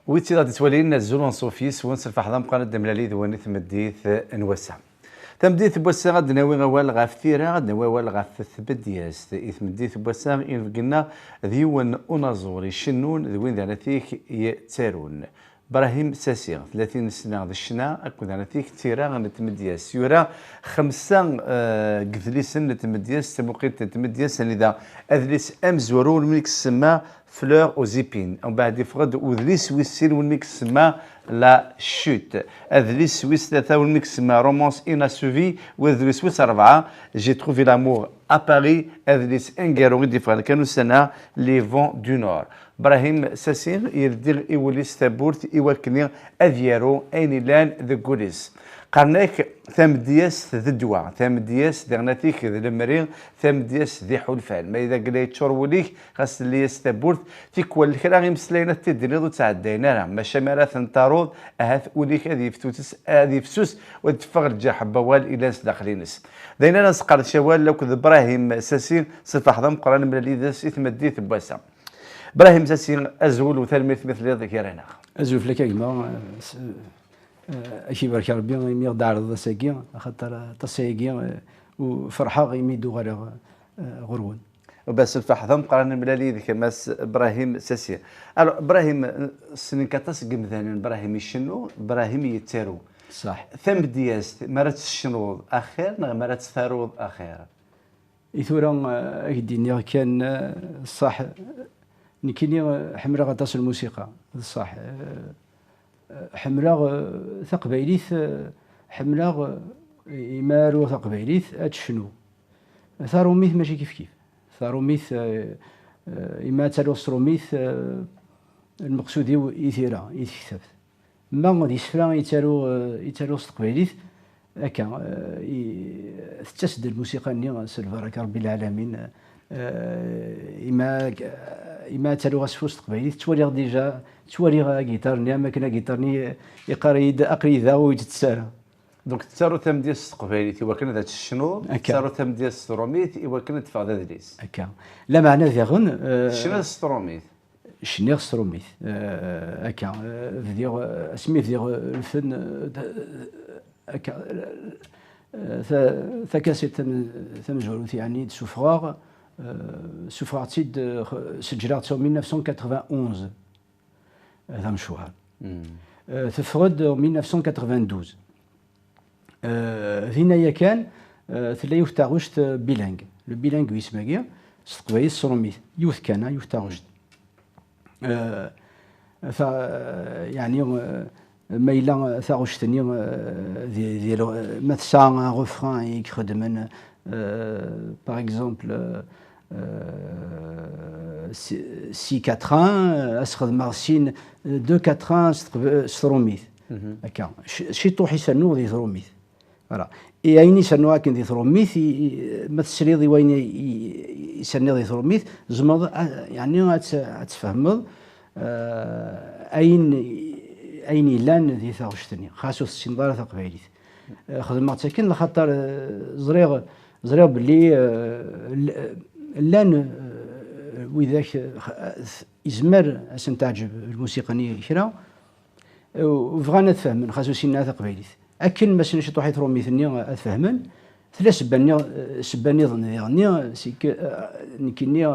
ويتي غادي تولي لنا الزولون صوفيس ونصرف حضام قناة دملالي ذواني تمديث نوسع تمديث بوسا غاد ناوي غوال غاف ثيرا غاد ناوي غوال غاف ثبدياس إثمديث بوسا إن قلنا ذيون أنازوري شنون ذوين ذانثيك يتارون إبراهيم ساسي 30 سنة ذا الشنا أكون ذانثيك تيرا غنتمدياس يورا 5 قذليسن نتمدياس تموقيت نتمدياس إذا أذليس أمزورون ميك سما فلور أوزيبين أو بعد يفقد وذليس ويسيل والميكس سما لا شوت أذليس سويس ثلاثة والميكس سما رومانس إناسوفي وذليس سويس 4 جي تروفي لامور à Paris أذليس إنجارو ديفران كانوا سنة لي فون دو نور إبراهيم ساسير يدير إوليس ثابورت إوكني أذيارو أين لان ذا كوليس قرناك ثامدياس ذا الدواء ثامدياس ذا غناتيك ذا المريض ثامدياس ذي حلفان ما إذا قليت شروليك خاص اللي يستبورت تيكوال الكرا غير مسلينا تدريض وتعدينا راه ماشي مرات نطارود أهات أوليك هذه فتوس هذه فسوس وتفغر الجاح بوال إلى داخلينس دينا ناس قال شوال لو كذا إبراهيم ساسين صفحضم قران من اللي ذا تمديت بواسع إبراهيم ساسين أزول وثلميث مثل هذا كيرانا أزول فلك يا جماعة أشي برك ربي يميغ دار ذا ساقي خاطر تصاقي وفرحة يميدو غير غرون وبس الفحضم قران ملالي ذيك ماس ابراهيم ساسي الو ابراهيم سنين كاتاس قمثان ابراهيم يشنو ابراهيم يتارو صح ثم دياس مرات الشنوض اخير مرات ثاروض اخير يثورا اكديني كان صح نكيني حمرا غطاس الموسيقى صح حمرا ثقبيليث حمرا يمارو ثقبيليث اتشنو ثاروميث ماشي كيف كيف ثاروميث إما تالو ستروميث المقصود يثيرا يتكتب ما غادي يسفرا يتالو استقباليث هكا تسد الموسيقى ني سلفارك ربي العالمين إما تالو غاسفو استقباليث توالي ديجا توالي غيتار ني ما كنا غيتار ني يقريد أقريدا ويتسارى دونك تسارو ثم ديال السقباليت إوا كان ذات الشنو تسارو ثم ديال الستروميت إوا كان تفاق ذا ذليس هكا لا معنى ذاغن شنو الستروميت شنو الستروميت هكا فيديو اسمي فيديو الفن هكا ثكاسيت ثمجهولوث يعني سوفغار سوفغارتيد سجلات 1991 هذا مشوار تفرد 1992 هنا كان ثلاثة يفتاغشت بيلانغ لو بيلانغويسم هكا استقبالي الصروميت يوث كان يفتاغشت ف يعني ما إلا ثاغشتني ديال مثلا غوفران يخدمن باغ اكزومبل سي كاتران اسخدم سين دو كاتران ستروميت هكا شي طوحي سنو دي ثروميت فوالا اي ايني سنو هاكن دي ثروميت ما تسريضي وين يسني دي ثروميت زمض يعني تفهمض اين لان دي ثاغشتني خاصو السنضاره تقبايليت خدمت ساكن لخاطر زريغ بلي لان وذاك يزمر اسن تعجب الموسيقى ني كرا وبغانا نتفاهمن خاصو سينا تقبايليت اكن ما سنش طوحي ثروميثني اتفاهمن ثلاث سباني ظني سيك نكني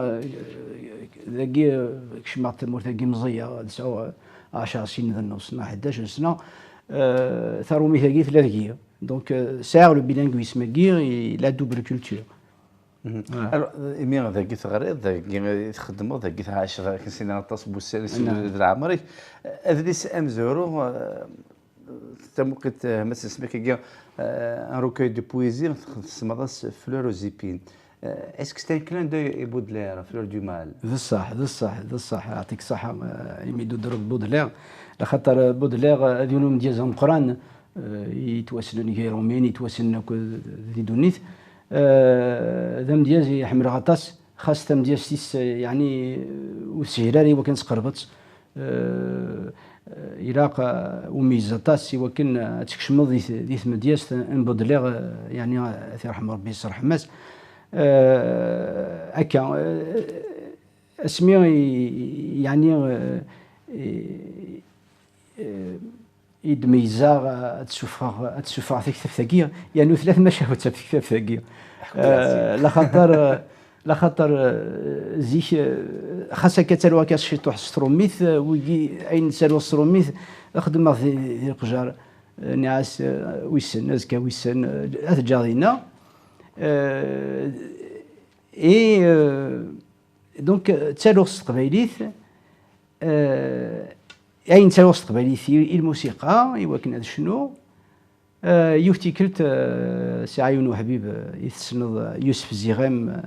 ذاكي كشمعت مرتقي مزيه تسعو 10 سنين ذا النص 11 سنه ثرومي ثاقي ثلاث دونك ساعه لو بيلانغويسم كي لا دوبل كولتور إمي ذاكي ثغريض ذاكي تخدمو ذاكي 10 سنين طاس بوسالس ذا عمرك أذليس أمزورو تموقت مثلا سميك كي ان روكوي دو بويزي تسمى فلور وزيبين اسكو ستان كلان دو بودلير فلور دو مال ذا الصح يعطيك الصحة يميدو درب بودلير لخاطر بودلير ديالهم ديالهم قران يتواسلون كي رومين يتواسلون ذي دونيث ذم ديال حمر غطاس خاصة ديال سيس يعني والسهراري وكان سقربت إراق وميزاتاس وكن تكشمض دي ثم دياس بودلير يعني يرحم ربي يصرح حماس هكا اسمي يعني يدميزا تسفر تكتب ثقيل يعني 3 مشاهد تكتب ثقيل لا خاطر زيك خاصة كتلوا كاس شي طوح ستروميث ويجي اين تسالوا ستروميث خدمة في القجار نعاس ويسن ازكا ويسن اتجارينا اي دونك تسالوا التقبايليت اين تسالوا التقبايليت الموسيقى يمكن هذا شنو يفتكرت سي عيون وحبيب يتسند يوسف الزغام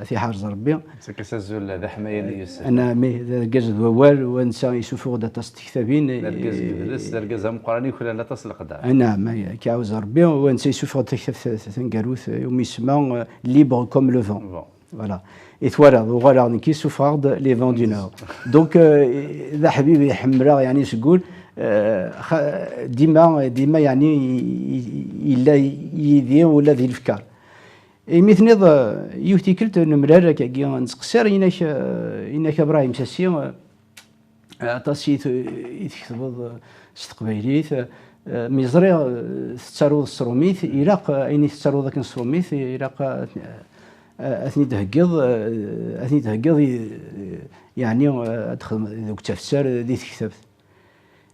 في حارز ربي كسازول ذا حمايه يوسف انا مي كاز دوال ونسى يشوفوا دا تستكتابين درجاز بدرس درجاز مقراني ولا لا تصل قدر انا ما كيعاوز ربي ونسى يشوفوا تكتب ثنكاروث يوم يسمى ليبر كوم لو فون فوالا يتوالد وغالا كي سوفارد لي فون دو نور دونك ذا حبيبي يحمرها يعني تقول ديما يعني الا يدير ولا ذي الافكار مثل يفتكرت نمرار كي نسقسر انك ابراهيم ساسي تصيت يكتب استقباليت مزري تسارو السروميث الى اين تسارو ذاك السروميث الى اثني تهقض يعني ادخل ذوك تفسير دي تكتب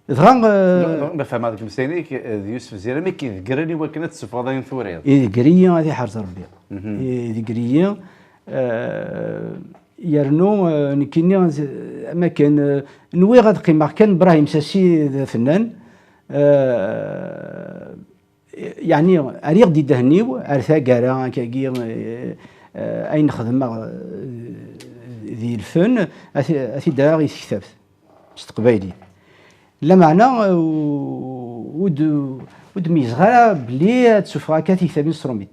ما فهم هذاك المسينيك يوسف زيرامي كيذكرني ولكن تسفضين ثوريض يذكريا هذه حرز ربي يذكريا يرنو نكيني ما كان نوي غاد قيمة كان ابراهيم ساسي فنان يعني اريغ دي دهنيو ارثا كارا كاكي اين خدمه ذي الفن اثي داغ يكتب استقبالي لا معنى ود ميزغا بلي تسفرا كاتي ثابين ستروميت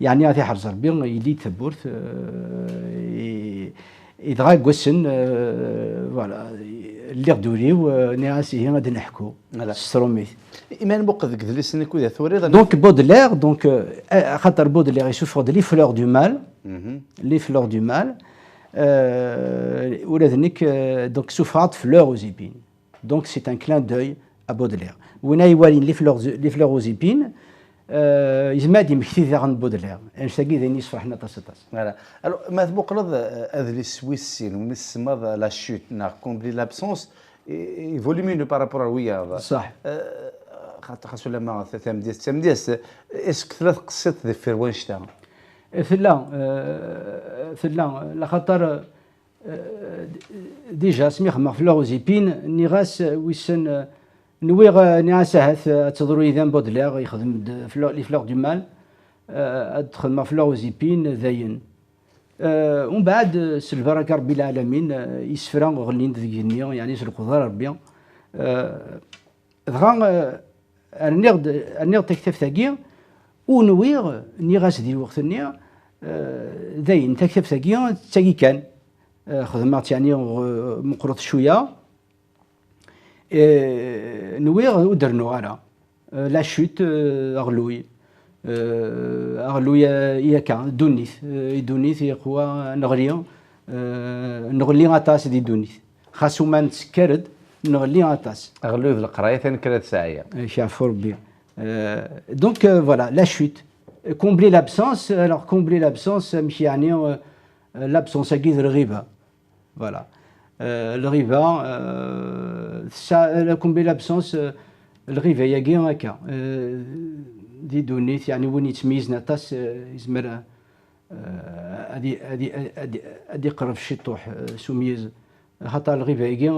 يعني هذه حرز ربي يدي تبورت يدغا كوسن فوالا اللي غدوليو ناسي هنا غادي نحكو ستروميت ايمان بوقف ذيك اللي سنكو ذا ثوريض دونك بودلير دونك خاطر بودلير يسوفر دي لي فلور دو مال لي فلور دو مال ولا ذنك دونك سوفرات فلور وزيبين Donc c'est un clin d'œil à Baudelaire. وين يوالين لي فلور اوزيبين يزماد يمكثي ذا عند بودلير انشتاقي ذا نيس فرحنا طاسطاس فوالا الو ما تبقلض هذا لي سويسين ونسمى لا شوت نا كومبلي لابسونس فوليمينو بارابور ويا صح خاصو لما تمديس اسك ثلاث قصات ذي فيروان شتا ثلا لا خاطر ديجا سميخ ما فلور اوزيبين نيغاس ويسن نويغ نعاسه تضرو اذا بودلير يخدم لي فلور دو مال ادخل ما فلور اوزيبين ذاين ومن بعد سلفراك ربي العالمين يسفرا غلين ذينيا يعني سلقدر ربي دغا ارنيغ تكتف ثاقي ونويغ نيغاس دي الوقت النيا ذاين تكتف ثاقي تاقي كان خدمات يعني مقرط شويه نويغ ودرنو على لا شوت اغلوي ياك دونيث يقوى نغلي غطاس دي دونيث خاصو ما نتسكرد نغلي غطاس اغلوي في القرايه ثاني 3 ساعات شافوا ربي دونك فوالا لا شوت كومبلي لابسونس alors كومبلي لابسونس مش يعني l'absence aiguë de الغيبة voilà الغيبة ça combler l'absence الغيبة يجي هكا دي دونيت يعني وين يتميز نطاس يزمر ادي قرب الشطوح سميز خاطر الغيبة يجي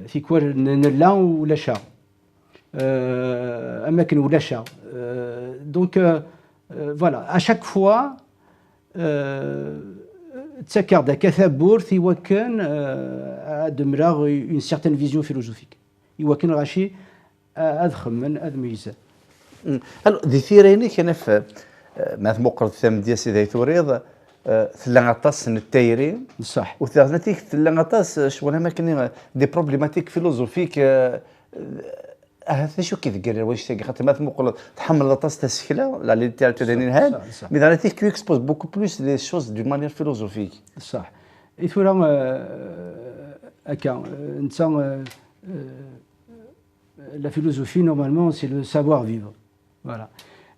في كور نلا ولا شا اماكن ولا شا دونك فوالا اشاك فوا تسكر كثابورث يوكن دمراغ اون سيغتان فيزيون فيلوزوفيك يوكن غاشي ادخل من ادميزه ذي ثيريني كان في ما مقرض ثم ديال سيدي ثوريض ثلاثة التايرين صح وثلاثة ثلاثة شوالها ما كان دي بروبليماتيك فيلوزوفيك هذا شو كيذكر واش تاكي خاطر ما تمقل تحمل لاطاس تسكله لا ليتيراتور هاد مي دان تيك كو اكسبوز بوكو بلوس لي شوز دو مانيير فيلوزوفيك صح ايثورا هكا انت la philosophie, normalement, c'est le savoir-vivre. Voilà.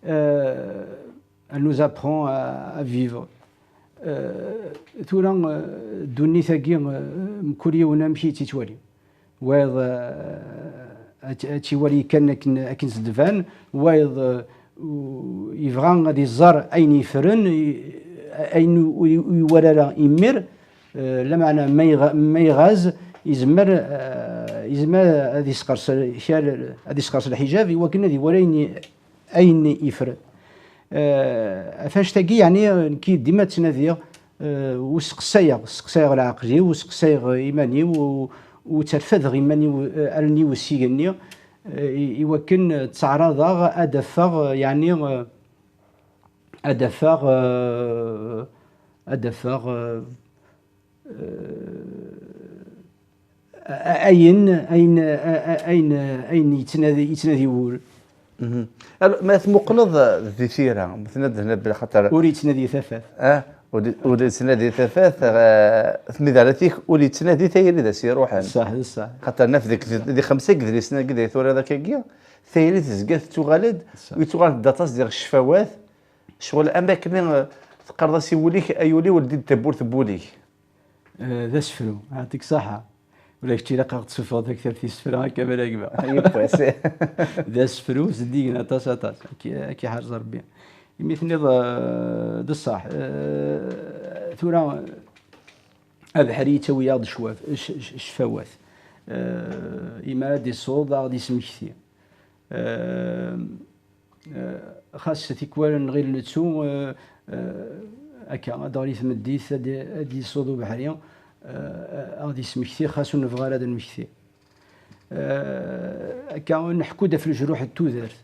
Elle nous apprend à vivre. ثورا دوني ثاقي مكولي ونمشي تيتوالي وايض تيوالي كان أكن زدفان وايض يبغى غادي يزار أين يفرن أين يورا يمر لا معنى ما يغاز يزمر هذه سقرص شال هذه سقرص الحجاب ولكن هذه ولا أين يفرن فاش تاقي يعني كي ديما تنادي وسقسايغ العقلي وسقسايغ إيماني وترفض إيماني أرني وسيغني يمكن تعرض أدفع يعني أدفع أين يتنادي وول ما مقلض ذي ثيرة مثلا هنا بخاطر وريت تنادي ثفاث ولي تنادي ثفاث ثميدالتيك ولي تنادي ثيري ذا سي روحان صح خاطر نفذك ذي خمسة كذا سنة كذا ثورة ذاك كيا ثيري تزقات تغالد ويتغالد داتاس ديال الشفاوات شغل اماكن تقرض سيوليك ايولي ولدي تبور تبوليك ذا سفرو يعطيك صحة ولا كنتي لاقا تصفر ذاك ثلاث سفرة كما راكبة ذا سفرو زدينا طاس كي حارز ربي مثل ذا الصح ثورة أبحري توياض شفاوات إما دي الصوت غادي سمكتي خاصة تيكوال غير نتسو هكا داري ثمديت هادي الصوت بحرية غادي سمكتي خاصو نبغى هذا المكتي هكا نحكو في الجروح التوذرت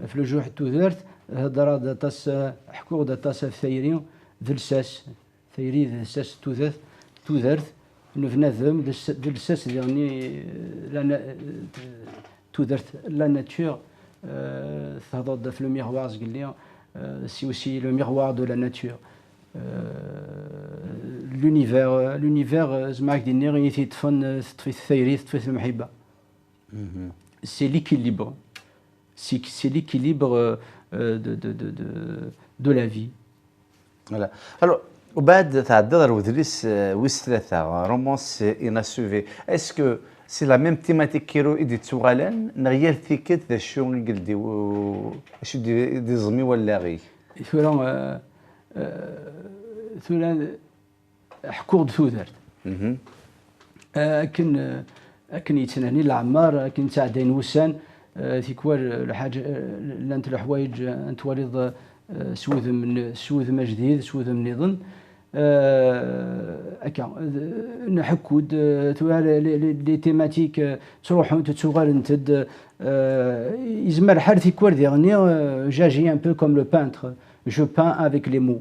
في الجروح التوذرت هضره داتاس حكو داتاس ثيري ذلساس ثيري ذلساس توذرت نفناذم ذلساس يعني لا توذرت لا ناتور تهضر في لو ميغوار قال لي سي اوسي لو ميغوار دو لا ناتور l'univers زعما ديني غي تيطفن تطفي الثيري تطفي المحبه سي ليكيليبر c'est l'équilibre de la vie. Voilà. Alors, وبعد تعدد الودريس ويس ثلاثة رومانس إناسوفي. Est-ce que c'est la même thématique كيرو إدي تسوغالان نغير ثيكت ذا شو نقلدي شو دي زمي ولا غي؟ ثورا حكور ثودرت. أكن يتناني العمار أكن تعدين وسان تيكوال الحاجة لانت الحوايج انت وريض سوذ ما جديد سوذ من يظن هكا نحكود لي تيماتيك تروحوا تتسوغال انت يزمر حال تيكوال ديغني جاجي ان بو كوم لو بانتر جو بان افيك لي مو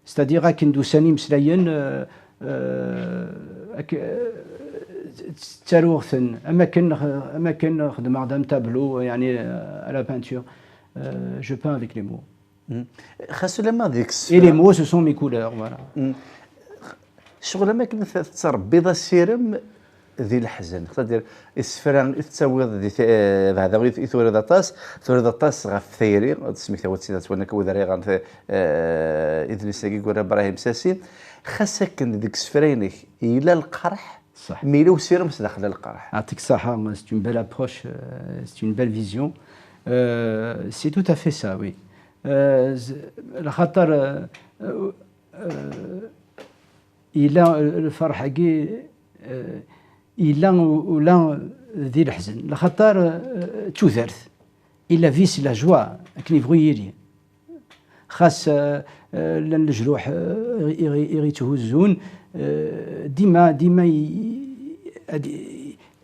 ستادير كي ندوساني مسلايين تاروخن اما كان خدم عدم تابلو يعني على بانتور جو بان افيك لي مو خاصو لما ديك اي لي مو سو سون مي كولور فوالا شغل ما كنت تربي ذا السيرم ذي الحزن خاطر السفران تساوي ذي هذا غير ثوري ذا طاس غاف ثيري سميتها وتسيدات وانا كوذري غان ادريس كيقول ابراهيم ساسي خاصك ديك السفرينك الى القرح صح ميلو سيرم داخل القرح يعطيك الصحة سي اون بيل ابروش سي اون بيل فيزيون سي تو افي سا وي خاطر الى الفرحة كي إلا ولا ذي الحزن لخاطر توثرت إلا فيس لا جوا كني بغي يري خاص لان الجروح يغي تهزون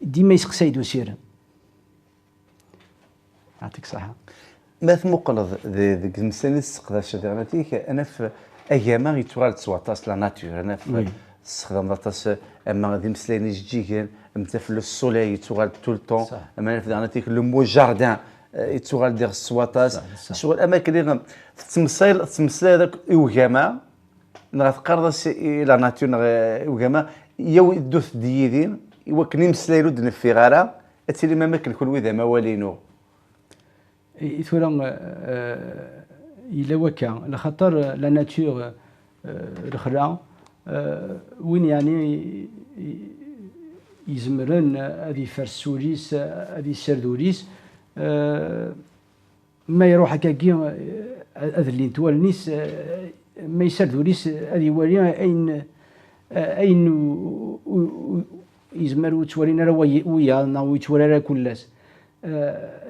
ديما يسقسايدو سير يعطيك صحة ماث مقلض ذيك المساني تسقداش ديالتيك انا في اياما غيتوغال تسواطاس لا ناتور انا في استخدام داتاس اما غادي مسلاني جيجين امتى في السولي يتوغال طول طون اما في دانتيك لو مو جاردان يتوغال ديال السواطاس شغل اماكن اللي تمثل هذاك يوغاما غتقرض الى ناتور يوغاما يا دوث ديدين يوكن يمسلايلو دنفي غارة أتسيلي ما ماكن كل وذا موالينو ثورا إلا وكا لخاطر لا ناتور الأخرى وين يعني يزمرن هذه فرسوليس هذه سردوليس ما يروح هكاكي هذا اللي نتوالنيس ما يسردوليس هذه وريا أين يزمروا تورينا راه ويانا ويتورا كلاس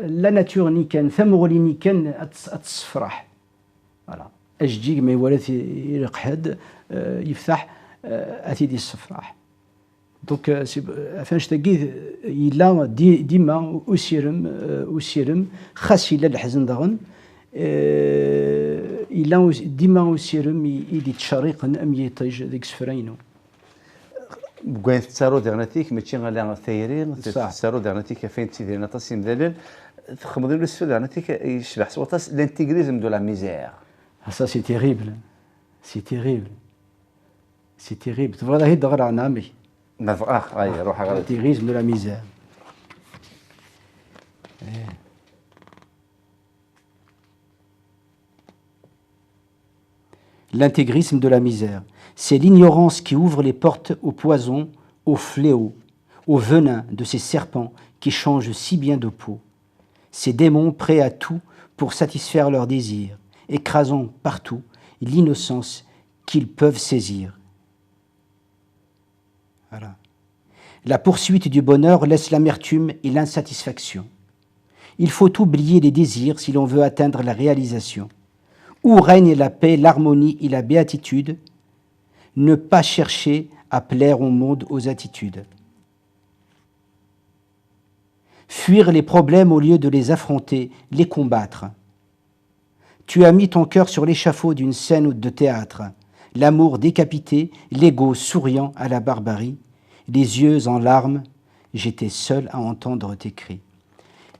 لا ناتور ني كان ثمغلي ني كان اتصفرح فوالا اجديك ما يورث يرقحد يفتح اتيدي الصفراح دونك فاش تلقيه الا ديما وسيرم خاص الا الحزن دغن الا ديما وسيرم يدي تشريق ام يطيج ذيك سفرينو بقين تسارو دغناتيك ماشي غالا ثايرين تسارو دغناتيك فين تيدير نطاس مدلل تخمضين لو سفل دغناتيك يشبح سوطاس لانتيغريزم دو لا ميزير ça c'est terrible c'est terrible تبغى هي دغر عن عمي اي روح غير l'intégrisme de la misère l'intégrisme de la misère c'est l'ignorance qui ouvre les portes au poison, au fléau, au venin de ces serpents qui changent si bien de peau. Ces démons prêts à tout pour satisfaire leurs désirs, écrasant partout l'innocence qu'ils peuvent saisir. Voilà. La poursuite du bonheur laisse l'amertume et l'insatisfaction. Il faut oublier les désirs si l'on veut atteindre la réalisation. Où règne la paix, l'harmonie et la béatitude, ne pas chercher à plaire au monde aux attitudes. Fuir les problèmes au lieu de les affronter, les combattre. Tu as mis ton cœur sur l'échafaud d'une scène de théâtre, l'amour décapité, l'ego souriant à la barbarie, les yeux en larmes, j'étais seul à entendre tes cris.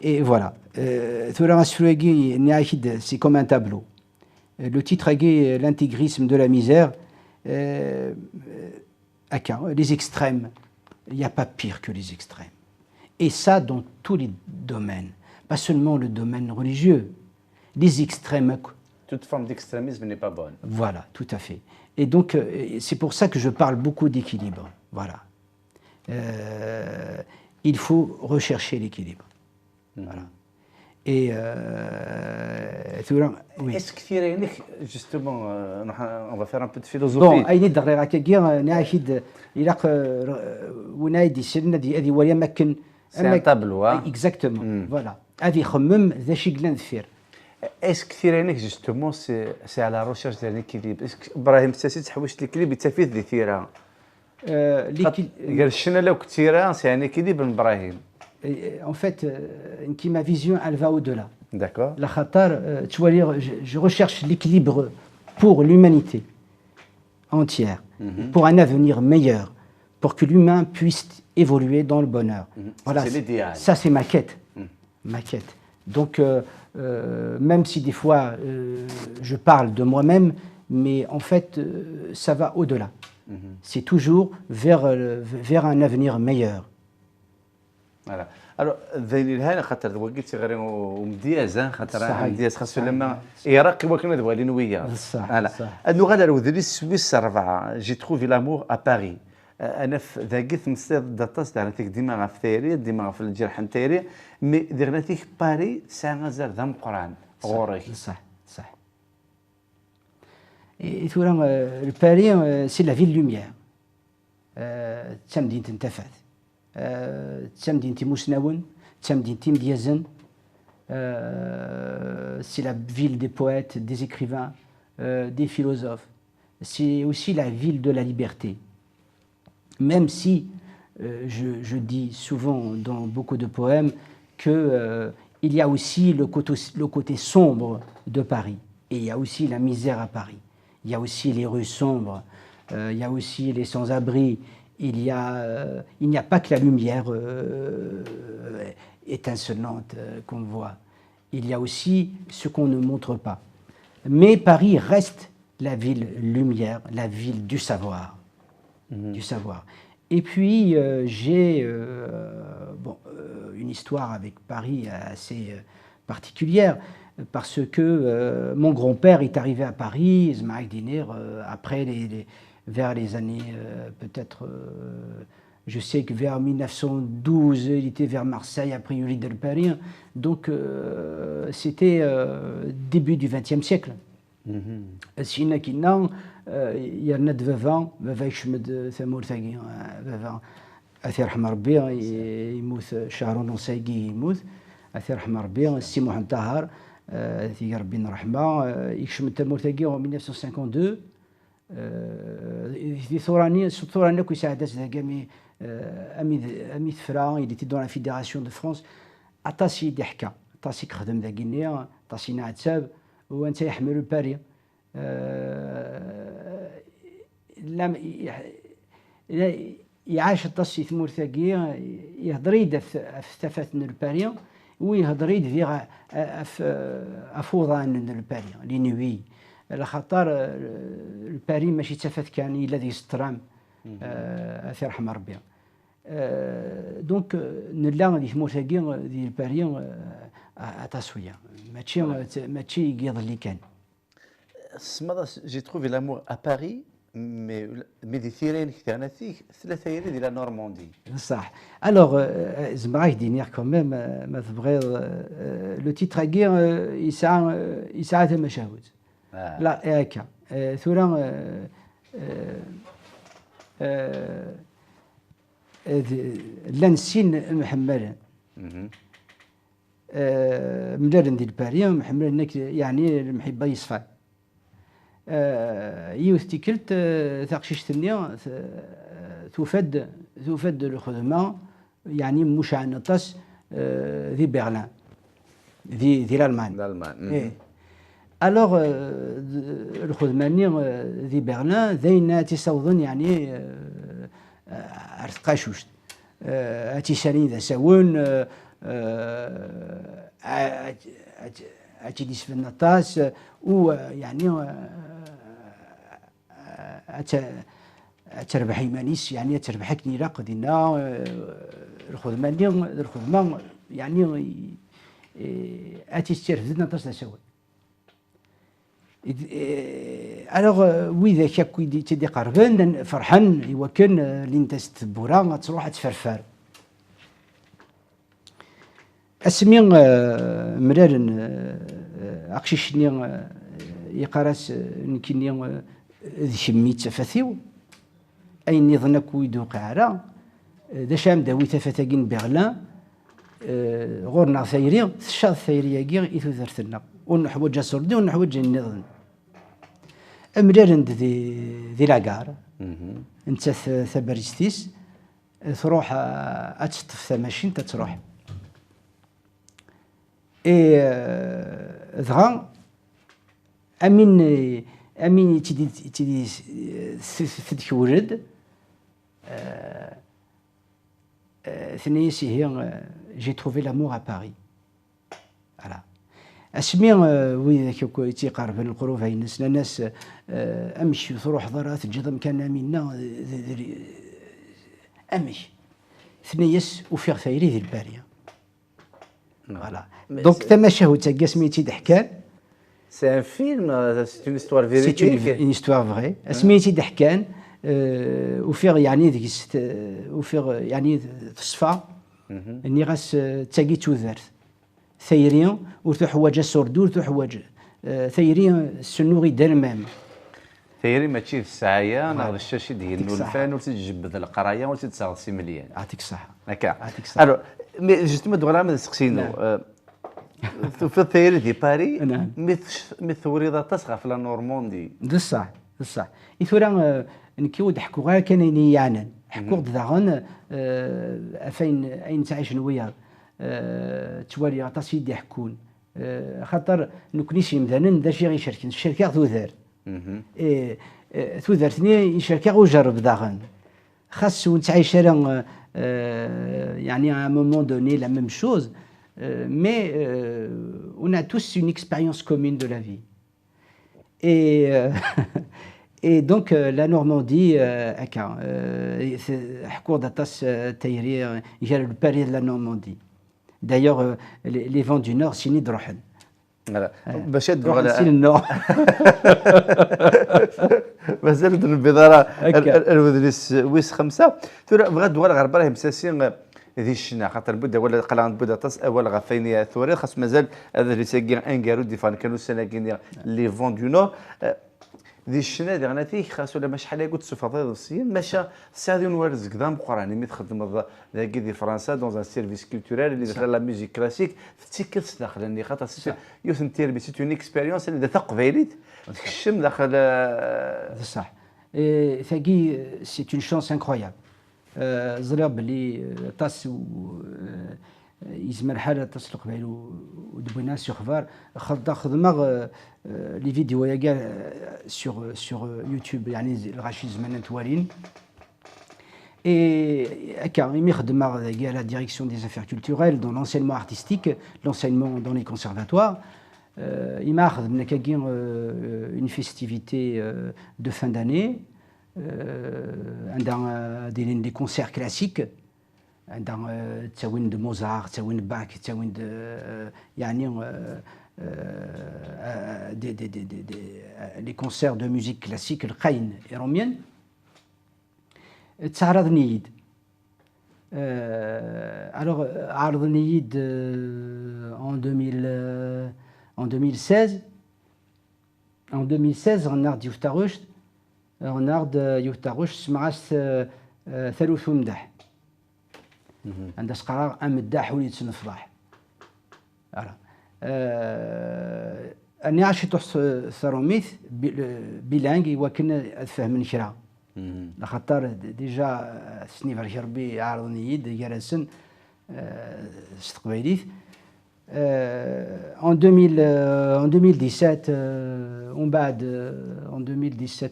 Et voilà, c'est comme un tableau. Le titre est l'intégrisme de la misère. Les extrêmes, il n'y a pas pire que les extrêmes. Et ça dans tous les domaines, pas seulement le domaine religieux. Les extrêmes. Toute forme d'extrémisme n'est pas bonne. Voilà, tout à fait. Et donc, c'est pour ça que je parle beaucoup d'équilibre. Voilà. Il faut rechercher l'équilibre. Voilà. Et oui. Est-ce que justement, on va faire un peu de philosophie. Bon, أيني دغري راك كير ناخد إلاق ونايدي سيرنا دي هذه وريا مكن. C'est un tableau, hein. Exactement. Voilà. هذه خمم ذا شي قلنا دفير. Est-ce que justement c'est à la recherche d'un équilibre. Est-ce que إبراهيم تساسي تحوش l'équilibre يتفيد ذي ثيرا. قال الشنا لو كثيرا c'est un équilibre إبراهيم. En fait, ma vision, elle va au-delà. D'accord. La khatar, je recherche l'équilibre pour l'humanité entière, pour un avenir meilleur, pour que l'humain puisse évoluer dans le bonheur. Voilà, c'est l'idéal. Ça, c'est ma quête. Ma quête. Donc, même si des fois, je parle de moi-même, mais en fait, ça va au-delà. C'est toujours vers un avenir meilleur. Voilà. Alors, ذيني الهنا خاطر وقلت غير ومدياز خاطر مدياز خاصو لما يراقب وكنا دابا لين وياه صح انو غالا ودري سويس 4 جي تروفي لامور ا باري انا في ذاكيت مستيد داطاس تاع نتيك ديما غا في ثيري ديما في الجرح نتايري مي ديغناتيك باري سا غازر ذا مقران غوري صح et tout le Paris c'est la ville lumière تمدينة انتفات تمدينتي مسناون تمدينتي مديازن c'est la ville des poètes, des écrivains, des philosophes. C'est aussi la ville de la liberté. Même si je dis souvent dans beaucoup de poèmes qu'il y a aussi le côté sombre de Paris. Et il y a aussi la misère à Paris. Il y a aussi les rues sombres, il y a aussi les sans-abri. Il n'y a pas que la lumière étincelante qu'on voit. Il y a aussi ce qu'on ne montre pas. Mais Paris reste la ville lumière, la ville du savoir. Du savoir. Et puis j'ai une histoire avec Paris assez particulière parce que mon grand-père est arrivé à Paris, Zmaïk Diner, après vers les années peut-être, je sais que vers 1912, il était vers Marseille, après il est Paris, donc c'était début du XXe siècle. سينا كنا يرنا دفافا يشمد ثمور ثاقي دفافا أثي رحمة ربي يموت شهر ونص يموت أثي رحمة ربي السي محمد طاهر ثي ربي رحمة يشمد ثمور ثاقي en 1952 في ثوراني كي ساعدت ثاقي أمي ثفرا il était dans la fédération de France أطاسي ضحكة أطاسي خدم ذاقي نيا أطاسي نعتاب وانت يحملوا باري لم يعاش الطسي ثمور ثاقية يهضريد في الباري ويهضريد في أفوضان الباري لينوي على خاطر الباري ماشي تفات كان إلا ذي سترام أثير رحمة ربي دونك نلا ذي ثمور ثاقية ذي الباري أتاسويا ماشي يقيض اللي كان. J'ai trouvé l'amour à Paris, mais des ثيرين كثيرنا فيه ثلاثة يري ديال نورماندي. صح. Alors زعما دينير كوميم ما تبغي لو تيتر غير يسعى ثم مشاهد. لا هكا ثورا لنسين محمد مدرن ديال باريس محمد انك يعني المحبه يصفى يوثتيكلت ثاقشيش ثنيا توفد الخدمه يعني مش عن نطاس ذي برلين ذي الالمان ايه الوغ الخدماني ذي برلين ذين تيصوضن يعني ارتقاشوش اتيساني ذا ساون أتجلس في النطاس ويعني أتربح يمانيس يعني أتربحك نيراق دينا الخدمة يعني أتيستير في النطاس لسوي ألوغ وإذا كاكو تدي قربان فرحان يوكن لينتاس تبورا تروح تفرفر اسمي مرارن اقشيشني يقراس نكني ذي شميت تفاثيو اي نظنك ويدوق عرا ذا شام داوي تفاتاكين بغلا غورنا ثيري الشاط ثيري كي ايثو ذرتنا ونحوج جسردي ونحوج النظن مرارن ذي لاكار انت ثبرجتيس تروح اتشطف ثماشين تروح ذغا امين تدي تدخورد ثني هي j'ai trouvé l'amour à Paris voilà اسمي وي كي تيقرب القروف هاي الناس امشي تروح ضرات الجضم كان منا امشي ثنيس وفي ثيري ذي الباريه voilà donc تماشاو تاكا سميتي دحكان c'est un film c'est une histoire véridique c'est une histoire vraie سميتي دحكان وفيغ يعني ذيك وفيغ يعني تصفى اني غاس تاكي توذرت ثيريون وتحواج السردور تحواج ثيريون سنوغي دار مام ثيري ماشي في السعايه ناخذ الشاشه ديال الفان وتجبد القرايه وتتساغسي مليان يعطيك الصحه هكا الو مي جوستومون دوغ ما سقسينو في الثيري دي باري مثل وريضه تصغى في لا نورماندي بصح بصح يثورا نكيو ضحكوا غير كان يعنن حكوا داغن فين اين تعيش نويا توالي عطاس يدي يحكون خاطر نكونيش مثلا دا شي غيشارك الشركه ثوذر ثوذرتني يشارك وجرب داغن خاص ونتعيش يعني à un moment donné la même chose mais on a tous une expérience commune de la vie et Et donc la Normandie, حكوا d'atas تيري il le pari de la Normandie. D'ailleurs les vents du nord s'y نروحن. Voilà. باش يدوا نروح نسيل النور. مازال البضاره الودريس ويس خمسه ترى بغات دوار غرب راه مساسين ذي الشنا خاطر بودا ولا قلعان بودا تص اول غفيني ثوري خاص مازال هذا اللي ساكي انكارو ديفان كانوا سناكين لي فون دو نور ذي الشنا دي غناتي خاص ولا ما شحال قلت سفاضي الصين ماشا سادي نورز قدام قراني مي تخدم ذاكي دي فرنسا دون ان سيرفيس كولتوريل اللي دار لا ميوزيك كلاسيك تيكلس داخل اللي خاطر يوثن تيربي سيت اون اكسبيريونس اللي تقبيليت تكشم داخل صح ثاقي سي اون شانس انكرويابل زرير بلي طاس يزمر حاله تصل قبيل ودبينا سي خبار خدمه لي فيديو يا كاع سور يوتيوب يعني الغاشي زمان توالين et هكا مي خدمه كاع لا ديريكسيون دي افير كولتوريل دون l'enseignement artistique l'enseignement dans les conservatoires il m'a خدمنا كاين une festivité de fin d'année عندنا دايرين دي كونسير كلاسيك عندنا تاوين دو موزار تاوين باك تاوين يعني دي لي كونسير دو ميوزيك كلاسيك القاين روميان تعرض نيد alors عرض نيد en 2016 غنار ديوفتاروش غنارد يوتاغوش سمعاس ثالوث مدح عندها قرار مداح وليد سنفضاح اني عشت ثروميث بيلانغي وكنا افهم كرا لخاطر ديجا سنيف على ربي عارضني يد جالسن استقباليث en 2017 ومن بعد en 2017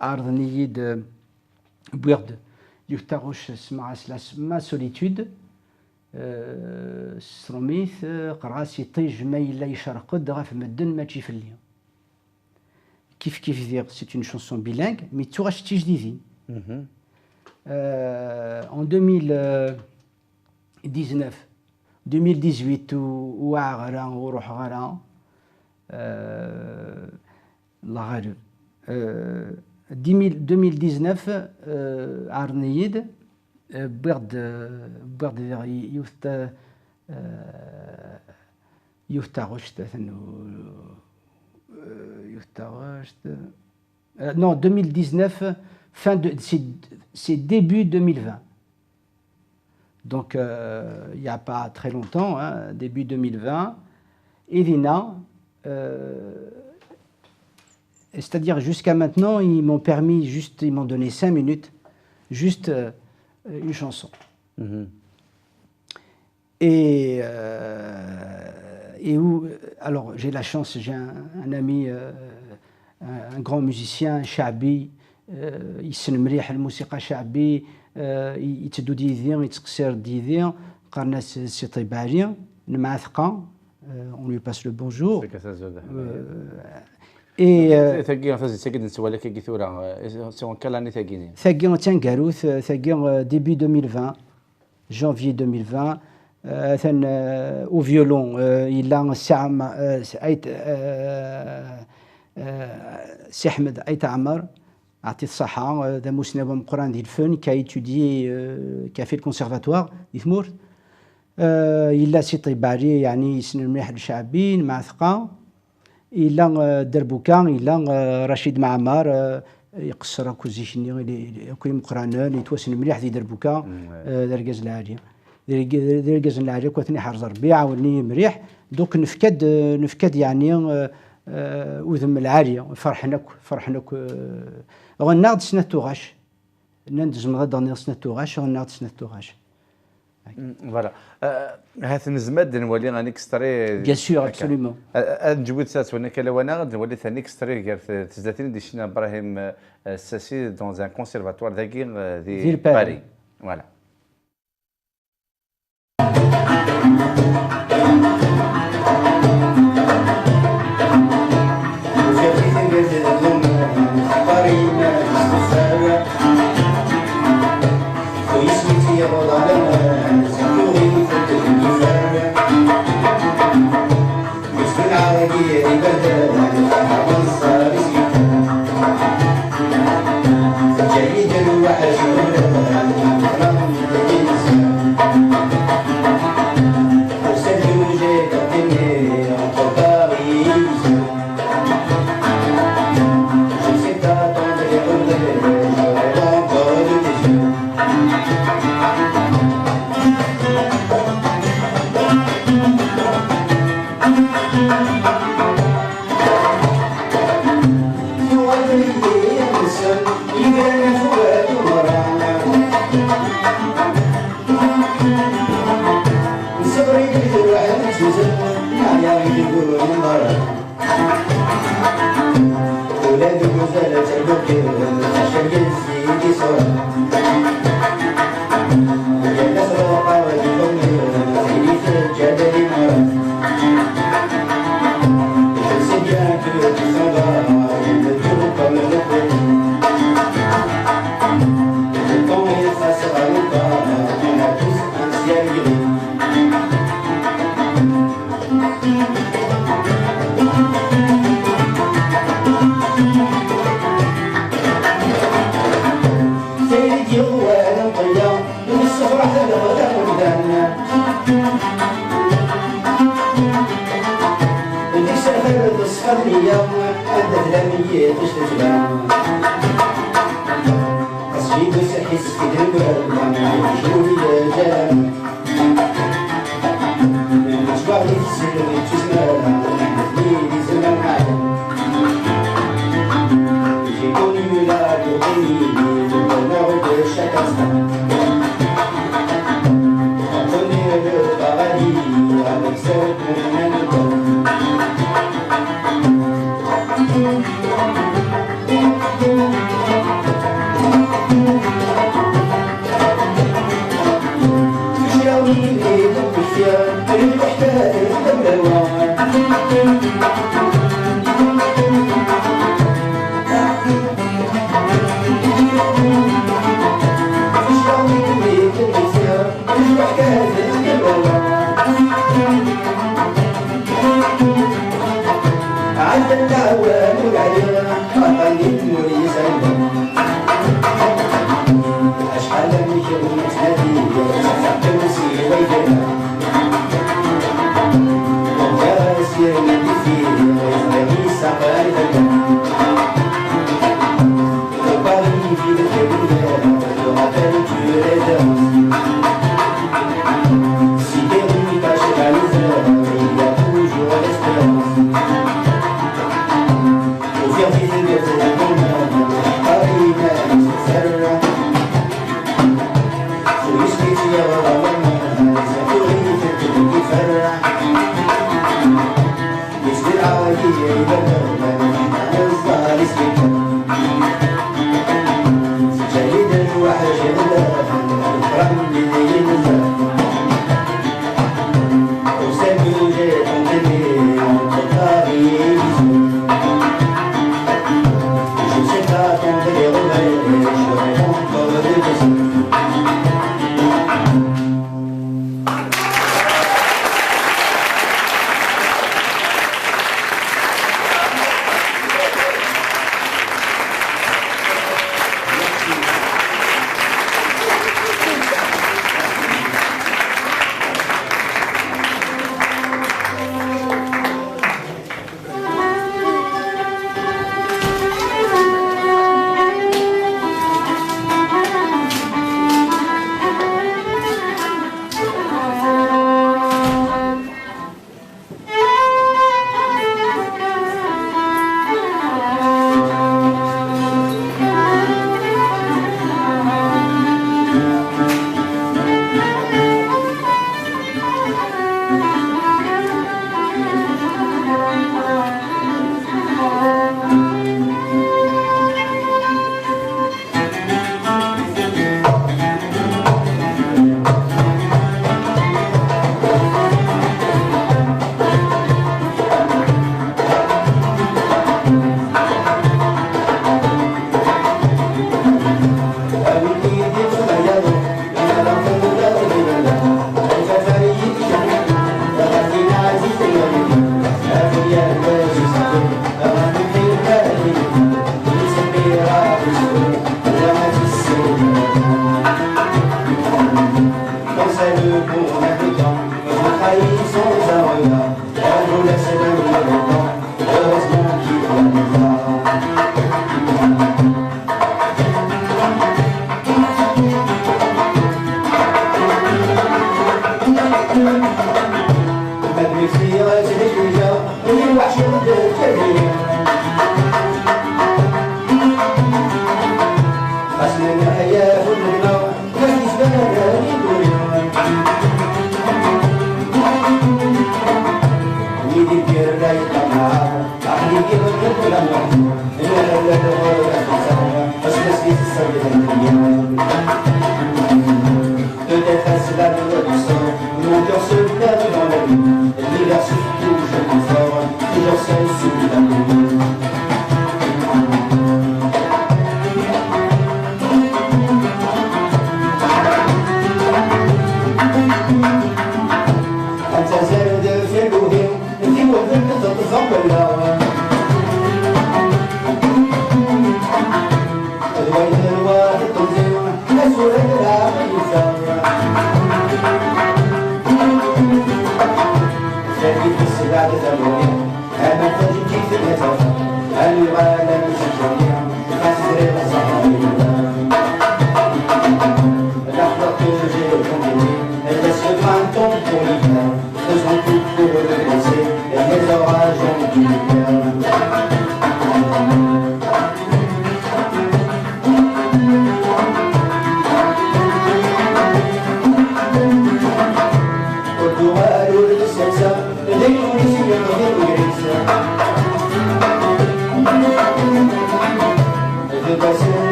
عرضني يد بويرد يفتاروش سمع ما سوليتود سروميث قراسي طيج ما يلا يشرقد غاف مدن ماشي في الليل كيف دير سي اون شونسون بيلانغ مي توغاش تي جديدين en 2018 وواع غرا وروح غرا الله غالب 2019 عرنيد برد يفتاغوشت non 2019 fin de c'est début 2020 donc il n'y a pas très longtemps hein, début 2020 Evina c'est-à-dire jusqu'à maintenant ils m'ont permis juste ils m'ont donné 5 minutes juste une chanson et où alors j'ai la chance j'ai un ami un grand musicien شعبي يسن مليح الموسيقى شعبي يتدو ديذير يتقصر ديذير قالنا سي طيباري نمعثقه on lui passe le bonjour et ثاقي فاز ساكن نسوا لك كي ثورا سون كلاني ثاقيني ثاقي تنقاروث ثاقي ديبي 2020 janvier 2020 ثان au violon il a سعم سي احمد ايت عمر عطيت الصحة ذا مسنى بمقران ديال الفن كا étudié كا في الكونسيرفاتوار دي ثمور إلا سي طيباري يعني يسن المليح الشعبي مع ثقة إلا دربوكا إلا رشيد معمر يقصر كوزيشني كوي مقرانان يتوسن المليح دي دربوكا درجاز العالية درجاز العالية كوثني حرز ربيع عاوني مليح دوك نفكد يعني وذم العالية فرحناك غناغد سنة توغاش نندزم غدا سنة توغاش غناغد سنة توغاش فوالا هاث نزمد نولي غادي نكستري بيان سور ابسوليومون نجبد سات وانا كلا وانا غادي نولي ثاني نكستري غير تزداتين دي شنا ابراهيم الساسي دون ان كونسيرفاتوار ذاكي دي باري فوالا Gracias.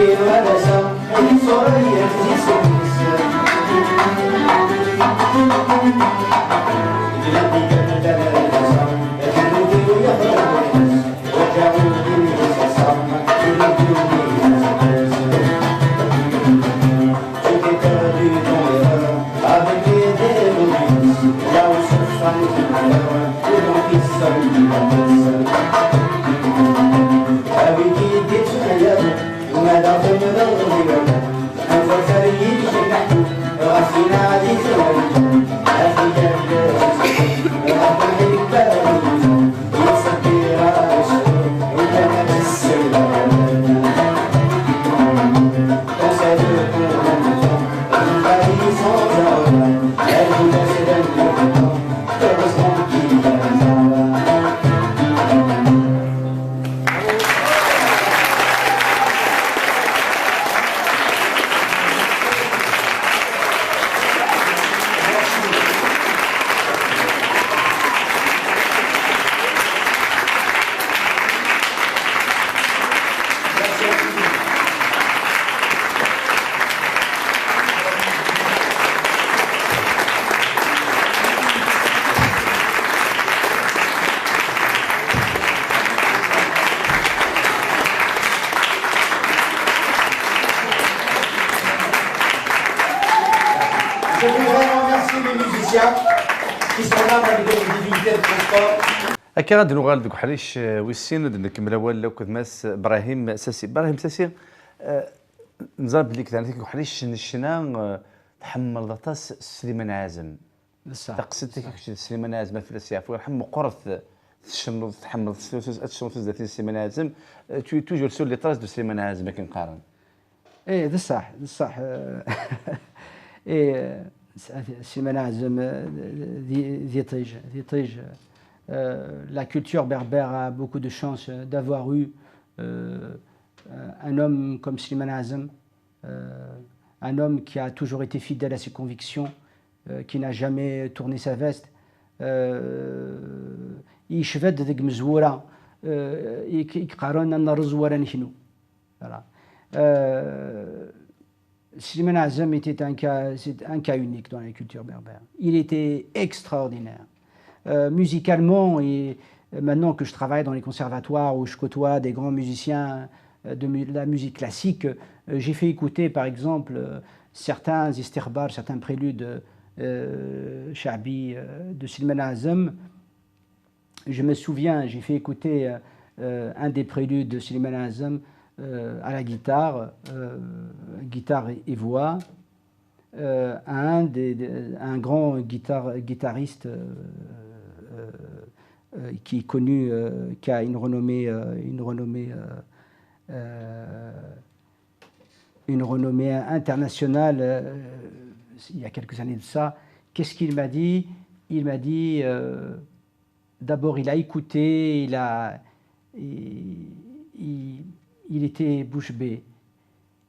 Je voudrais remercier les musiciens qui sont là malgré les difficultés de transport. أكيد نوغال دوك حريش ويسين نكمل أول لو كنت ماس إبراهيم ساسي نزرب ليك ثاني دوك حريش نشنا تحمل ضطاس سليمان عازم بصح تقصدتك سليمان عازم في السياف ويرحم قرث تشنو تحمل تشنو ذات سليمان عازم توجور سور لي طراس دو سليمان عازم كي نقارن ايه بصح ايه سليمان عازم ذي طيج la culture berbère a beaucoup de chance d'avoir eu un homme comme Slimane Azem, un homme qui a toujours été fidèle à ses convictions, qui n'a jamais tourné sa veste. يشفد ذيك مزورة يقارن أن الرزورة نحن. Slimane Azem était un cas unique dans la culture berbère. Il était extraordinaire. Musicalement, et maintenant que je travaille dans les conservatoires où je côtoie des grands musiciens de la musique classique, j'ai fait écouter par exemple certains istikhbar, certains préludes shabi de Slimane Azem. Je me souviens, j'ai fait écouter un des préludes de Slimane Azem à la guitare, guitare et voix, un grand guitariste qui est connu, qui a une renommée internationale il y a quelques années de ça. Qu'est-ce qu'il m'a dit? Il m'a dit, d'abord il a écouté, il était bouche bée.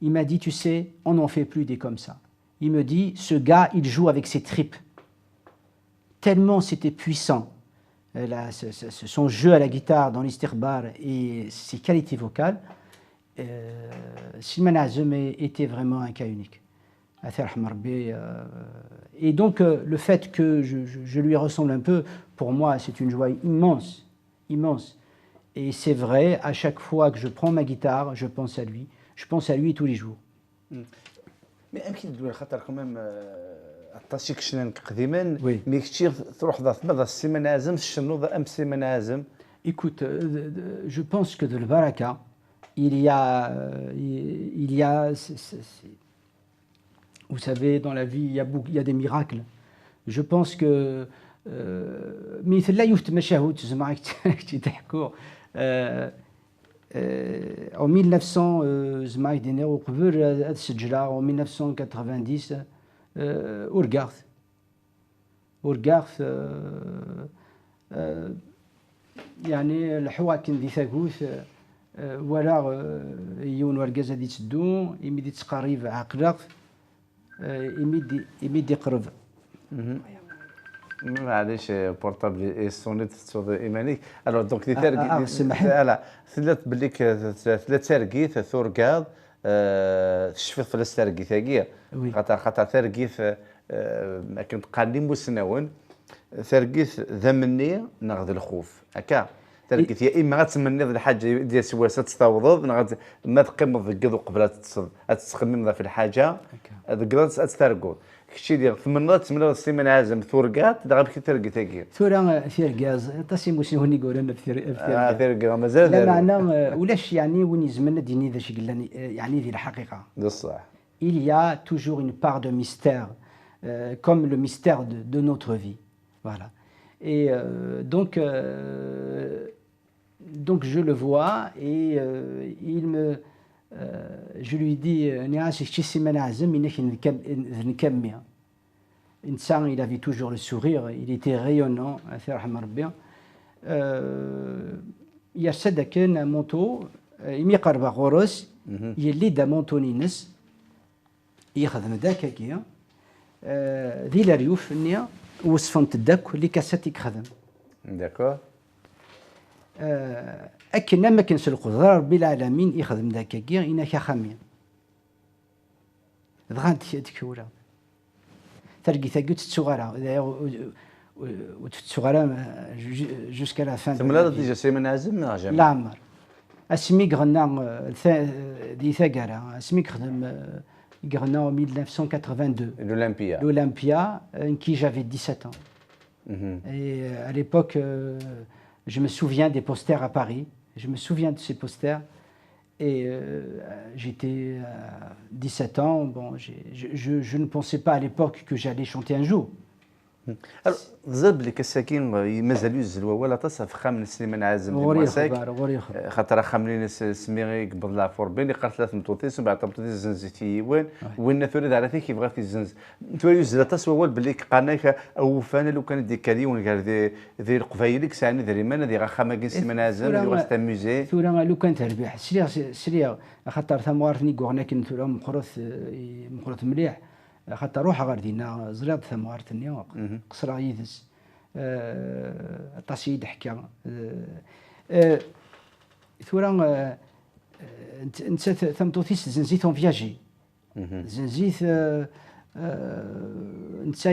Il m'a dit, tu sais, on n'en fait plus des comme ça. Il me dit, ce gars, il joue avec ses tripes. Tellement c'était puissant. Son jeu à la guitare dans l'istikhbar et ses qualités vocales, Slimane Azem était vraiment un cas unique. Et donc le fait que je lui ressemble un peu, pour moi c'est une joie immense, immense. Et c'est vrai, à chaque fois que je prends ma guitare, je pense à lui tous les jours. Mais يمكن تقول خاطر كمان عطاشيك شنانك قديما Oui. مي كثير تروح ضغط ماذا سليمان عازم الشنوض ام سليمان عازم. Écoute, je pense que de l'Baraka, il y a, vous savez, dans la vie, il y a des miracles. Je pense que, مثل لا يتمشاهد تسمع تحكوا en 1900 زعما دينا وقبل هاد السجله en 1990 أورغارث يعني الحواكن ذي ثاقوث ولا يون ورقاز هادي تسدو يمدي تقريب عقلق يمدي قرب. معليش بورطابل سونيت تصوب ايمانيك الو دونك دي سمح لا ثلاث بليك ثلاث تاركيت ثوركاد تشفيط في الاسترقي وي. خاطر ثرقيث ما كنت قال مسنون ثرقيث ذمني ناخذ الخوف هكا ثرقيث يا اما غتمني الحاجه ديال سواسه تستوضب ما تقيم ذكذ قبل تخمم في الحاجه ذكذ تسترقود كشي ديال تمنى السيمانه عازم ثورقات دا غير ثرقي ثاكي ثورة ثيرغاز تاسي موسيوني يقول لنا ثرقي مازال لا معنى ولاش يعني وين يزمن ديني ذا شي قال يعني ذي الحقيقة. بصح. Il y a toujours une part de mystère, comme le mystère de notre vie. Voilà. Et donc je le vois et je lui dis, il avait toujours le sourire, il était rayonnant. Il y a ça un manteau, il y a un manteau يخدم ذاك كيا ذي الريوف نيا وصفنت الداك اللي كاسات يخدم داكور اكن ما كانش القدره ربي العالمين يخدم ذاك كيا انا خامين دغان تكورا ترقي ثقت الصغيره وتتصغرا جوسكا لا فان ثم لا ديجا سي من عزم لا عمر اسمي غنا دي ثقره اسمي خدم en 1982. L'Olympia. L'Olympia, qui j'avais 17 ans. Et à l'époque, je me souviens des posters à Paris. Je me souviens de ces posters. Et j'étais 17 ans. Bon, je ne pensais pas à l'époque que j'allais chanter un jour. ضرب لك الساكين مازال يوزل ولا تصف خامن سليمان عازم المساك خاطر خامنين سميغي قبل العفور بين قال ثلاث مطوطيس ومن بعد طبطيس زنزيتي وين ثوري دارتي كيف غاتي الزنز ثوري يوزل تصوى ول باللي قالنا او فانا لو كان ديك كالي ونقال ذي القفايلك ساني ذي ريمان ذي خامكين سليمان عازم اللي غاست ميوزي ثوري لو كان تربح سريع خاطر ثموارتني كورناكن ثوري مقروث مليح خاطر روح غير دينا زريض ثمارتني قصرا يدز طاسي يضحكا ثورا انت ثمتوثيس زنزيت اون فياجي زنزيت انت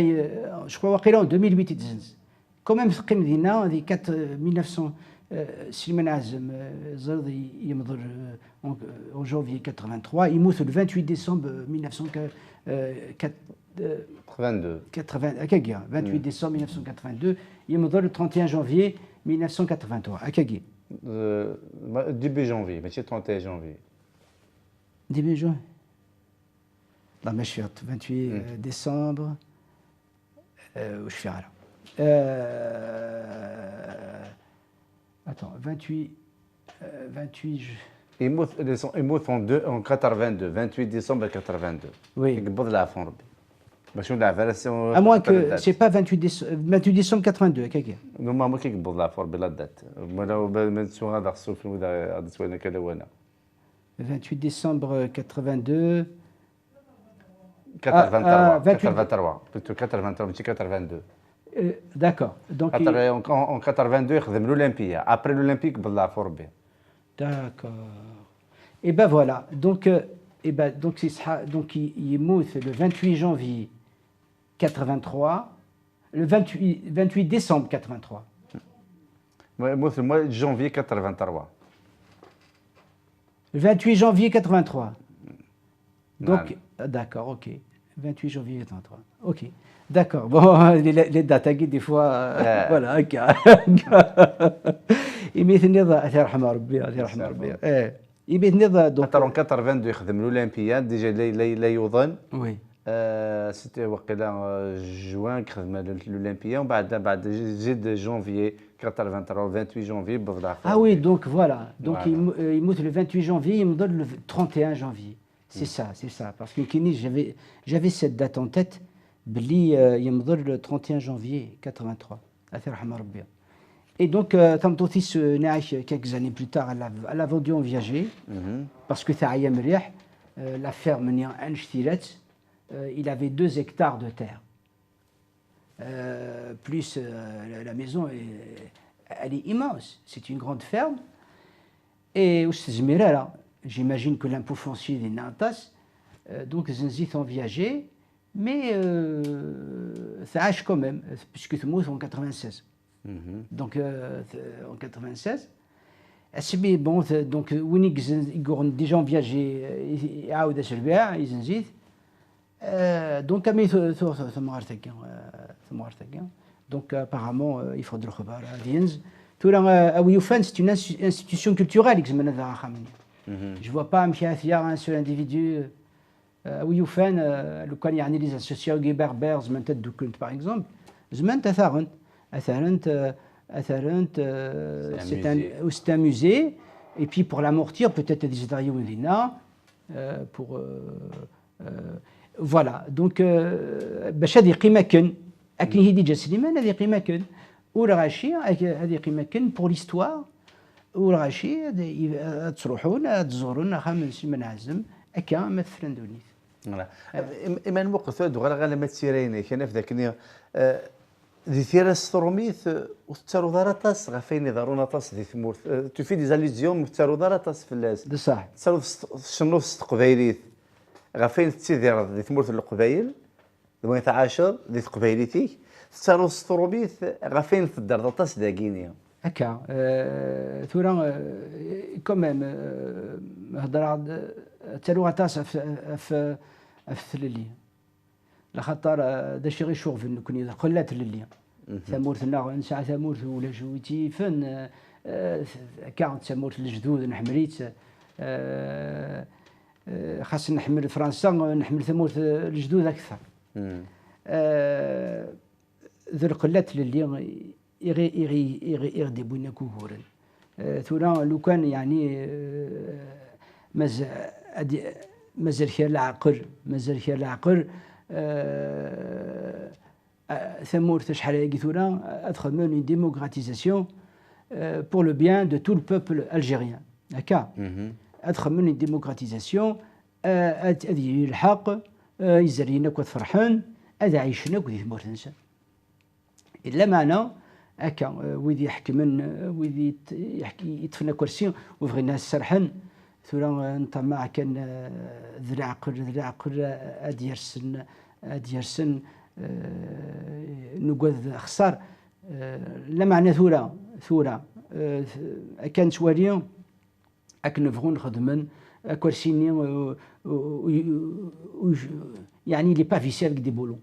جو واقيلا 2008 تزنز كوميم تقيم دينا ذي 1900 سليمان عازم زرد يمضر en janvier 83 يموت le 28 décembre 1982 28 décembre 1982 يمضر le 31 janvier 1983 أكاكي début janvier ماشي 31 janvier début juin لا ماشي 28 décembre واش فيها راه attends 28 يموت en 82 28 décembre 82 oui يقبض العفو ربي باش نلعب à moins que c'est pas 28 décembre 82 كاكي نورمالمون كيقبض العفو ربي لا دات ما نسوا غادا خصو في المدا غادي توانا كذا وانا 28 décembre 82 83 plutôt 83 ماشي 82 d'accord donc en 82 يخدم l'Olympia après l'Olympique يقبض العفو ربي d'accord et ben voilà donc donc il mout le 28 janvier 83 le 28 décembre 83 mout le mois de janvier 83 le 28 janvier 83 donc d'accord ok 28 janvier 83 ok d'accord bon les dates des fois voilà يميثني الله يرحم ربي يرحم ربي يميثني الله دونك 82 يخدم l'Olympia ديجا لا يوظن وي سيتي وقيلا جوان خدم l'Olympia ومن بعد زيد جونفيي 83 28 janvier بفضل ah oui donc voilà donc il mout le 28 janvier il me donne le 31 janvier c'est ça parce que j'avais cette date en tête بلي يمضر le 31 janvier 83 يرحم ربي. Et donc, Tamtotis quelques années plus tard, elle a vendu en viager, parce que la ferme il avait 2 hectares de terre. Plus la maison, elle est immense. C'est une grande ferme. Et j'imagine que l'impôt foncier est Nantas, donc Zenzit en viager, mais ça hache quand même, puisque tout le monde en 96. Donc en 96. C'est bon, donc Winnig ils déjà en viager, à Ouda Selbia, ils Zenzit. Donc donc apparemment il faut de le c'est une institution culturelle. Je ne vois pas un seul individu. Le cas يعني les associations berbères par exemple c'est un musée et puis pour l'amortir peut-être des états pour voilà donc باش هذه قيمه كن اكن هي ديجا سليمان هذه قيمه كن والغاشي هذه قيمه كن بور ليستوار والغاشي تروحون تزورون خامس منعزم اكا مثلا دونيت فوالا اما نوقف هذو غير ما تسيرين كان في ذاك ذي ثيرا ستروميث وتارو داراتاس غافين ضرونا طاس ذي ثمور تفيد زاليزيوم تارو داراتاس في اللاس بصح تارو شنو تقبايليت غافين تيدير ذي ثمور القبايل وين تعاشر ذي قبايليتي تارو ستروميث غافين في الدار طاس داكينيا هكا ثورا كوميم هضر تارو طاس في الليل لخاطر داشي غير شوف نكون قلات الليل ثمورتنا نساع ثمورت ولا جويتي فن كاع ثمورت الجدود نحمريت خاصنا نحمل فرنسا نحمل ثمورت الجدود اكثر ذو القلات اللي يغدي بونا كوهورا ثورا لو كان يعني مازال خير العقل ثمورت شحال هاكي ثورا ادخل من une démocratisation pour le bien de tout le peuple algérien هكا ادخل من une démocratisation هذه الحق يزرينك وتفرحن هذا عيشناك وذي ثمورت نسا الا معنا هكا ويدي يحكمن ويدي يحكي يطفنا كرسي ويبغي الناس سرحن ثورا نطمع كان ذي العقل اديرسن نقول خسار لا معنى ثورة كان سواريا اكن نبغوا نخدمن كرسيني يعني لي با فيسيال دي بولون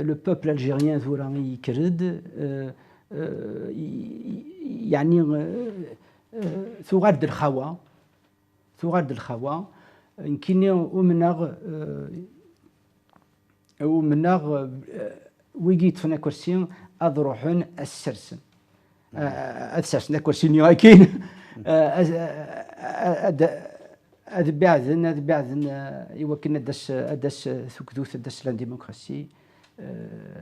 لو بوبل الجيريان ثورا يكرد يعني ثغرد الخوا يمكن ومناغ ويجيت فينا كرسي اضروحن السرسن السرسن كرسي اكين هذا بعدن يوكلنا داس ثكدوث داس لا ديموكراسي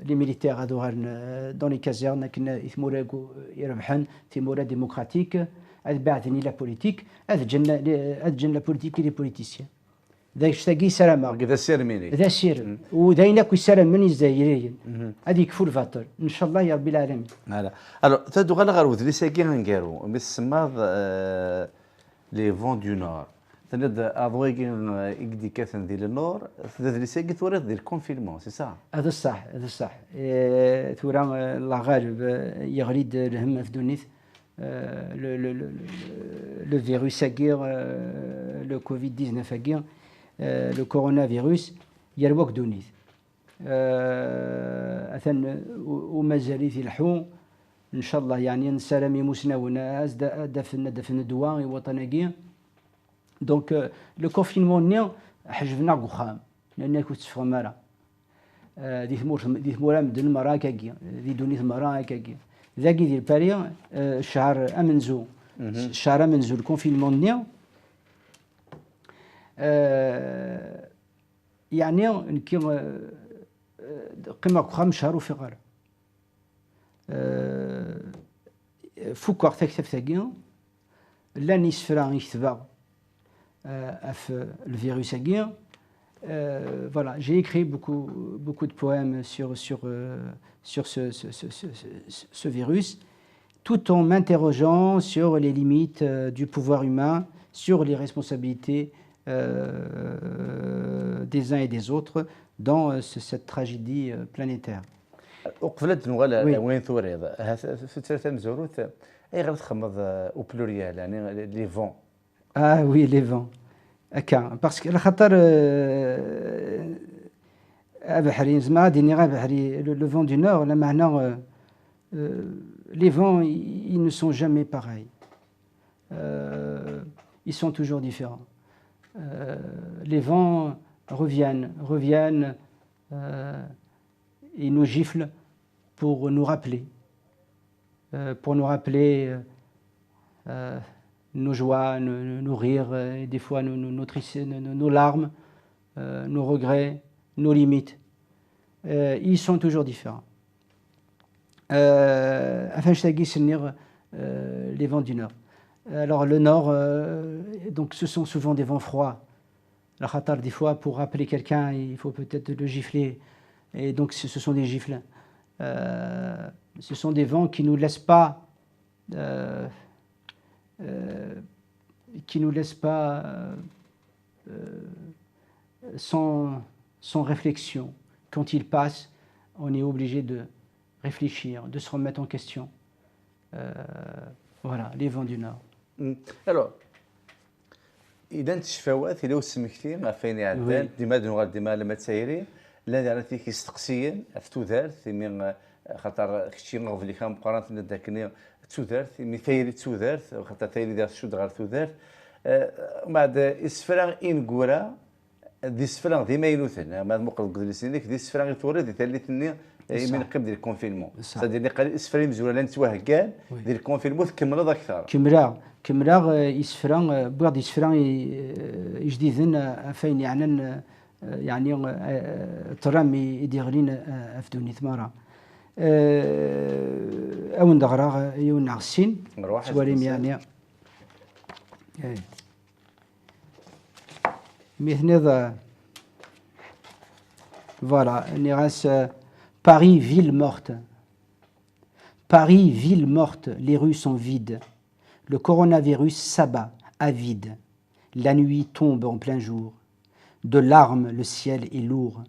لي ميليتير هادو غير دون لي كازيرن كنا يثموراكو يربحن تيمورا ديموكراتيك هذا بعدني لا بوليتيك هذا جن بوليتيك لي بوليتيسيان ذاك شتاقي سلامة ذا سير ميني ذا سير ودايناك يسلم من الجزائريين هذيك فول فاتر ان شاء الله يا رب العالمين فوالا الو تادو غير وذلي ساكي غنكارو مس سماض لي فون دو نور تناد اضويكين يقدي كاثن ذي النور ذي ساكي تورث ذي الكونفينمون سي سا هذا الصح ثورا الله غالب يغريد الهم في دونيث le virus aguirre, le Covid-19 aguirre, le coronavirus, يروك دونيث. أثن ومازال في الحو إن شاء الله يعني نسلم مسناونا دفن الدواء وطناقية. دونك لو كونفينمون حجبنا قخام لأن كنت تفهم مرة. دي ثمورة مدن مرة كاكية دي دونيث مرة كاكية. ذاكي ديال باريا الشهر امنزو الكونفينمون نيا يعني نكي قيمة 5 شهر وفي غار فوق وقت ثاقيا لا نسفرا يكتبا في الفيروس aguirre. Voilà, j'ai écrit beaucoup de poèmes sur ce virus. tout en m'interrogeant sur les limites du pouvoir humain, sur les responsabilités des uns et des autres dans cette tragédie planétaire. وقبل نوغال Oui. وين توريض ثلاثة مزوروت أي غير تخمض أو بلوريال يعني لي فون Ah oui, les vents. Parce que le vent du nord, là maintenant, les vents, ils ne sont jamais pareils. Ils sont toujours différents. Les vents reviennent et nous giflent pour nous rappeler nos joies, nos rires, et des fois nos larmes, nos regrets, nos limites. Ils sont toujours différents. Afin de les vents du nord. Alors le nord, donc ce sont souvent des vents froids. La khatar, des fois, pour rappeler quelqu'un, il faut peut-être le gifler. Et donc ce sont des gifles. Ce sont des vents qui ne nous laissent pas sans réflexion. Quand ils passent, on est obligé de réfléchir, de se remettre en question. Voilà, les vents du Nord. Alors, إذا تشفاوات إلا وسمكتي ما فين يعدل ديما دنوغال ديما لما تسايري لا ديال فيك يستقسيين في تودارت من خاطر كشي نغفلي كان مقارنة داكني تودارت مي ثايري تودارت خاطر ثايري ديال الشود غير تودارت بعد اسفران إنكورا دي سفران ديما ينوثن ما مقل قدلسين ديك دي سفران توري دي ثالثني من قبل ديال الكونفينمون صدق اللي قال اسفران مزوله لان تواهكان ديال الكونفينمون تكمل اكثر كمراغ يسفران بوغ دي سفران جديدن فين يعني ترام يديرين افدوني ثماره او ندغرا يون عسين سواليم يعني مثل voilà, Paris, ville morte. Paris, ville morte, les rues sont vides. Le coronavirus s'abat, avide. La nuit tombe en plein jour. De larmes, le ciel est lourd.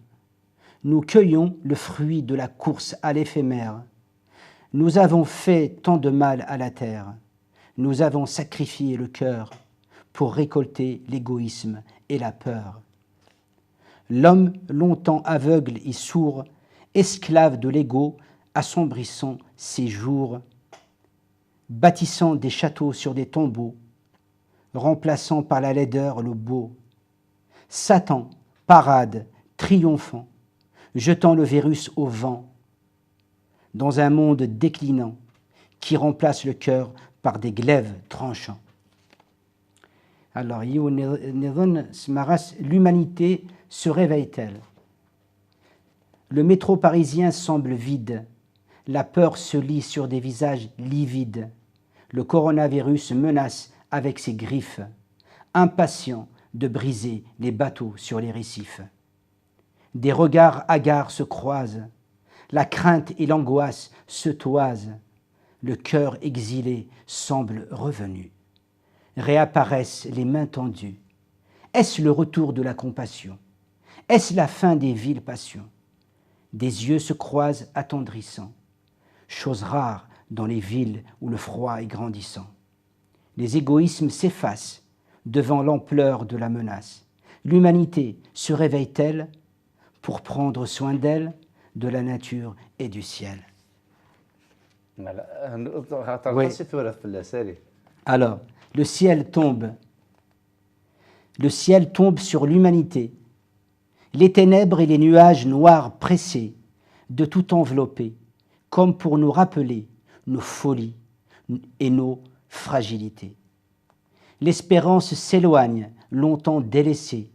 Nous cueillons le fruit de la course à l'éphémère. Nous avons fait tant de mal à la terre. Nous avons sacrifié le cœur pour récolter l'égoïsme et la peur. L'homme, longtemps aveugle et sourd, esclave de l'ego, assombrissant ses jours, bâtissant des châteaux sur des tombeaux, remplaçant par la laideur le beau. Satan parade, triomphant, jetant le virus au vent, dans un monde déclinant qui remplace le cœur par des glaives tranchants. Alors, l'humanité se réveille-t-elle? Le métro parisien semble vide. La peur se lit sur des visages livides. Le coronavirus menace avec ses griffes, impatient de briser les bateaux sur les récifs. Des regards hagards se croisent. La crainte et l'angoisse se toisent. Le cœur exilé semble revenu. Réapparaissent les mains tendues. Est-ce le retour de la compassion? Est-ce la fin des viles passions? Des yeux se croisent attendrissants, chose rare dans les villes où le froid est grandissant. Les égoïsmes s'effacent devant l'ampleur de la menace. L'humanité se réveille-t-elle pour prendre soin d'elle, de la nature et du ciel? Oui. Alors, le ciel tombe sur l'humanité. Les ténèbres et les nuages noirs pressés, de tout envelopper, comme pour nous rappeler nos folies et nos fragilités. L'espérance s'éloigne, longtemps délaissée.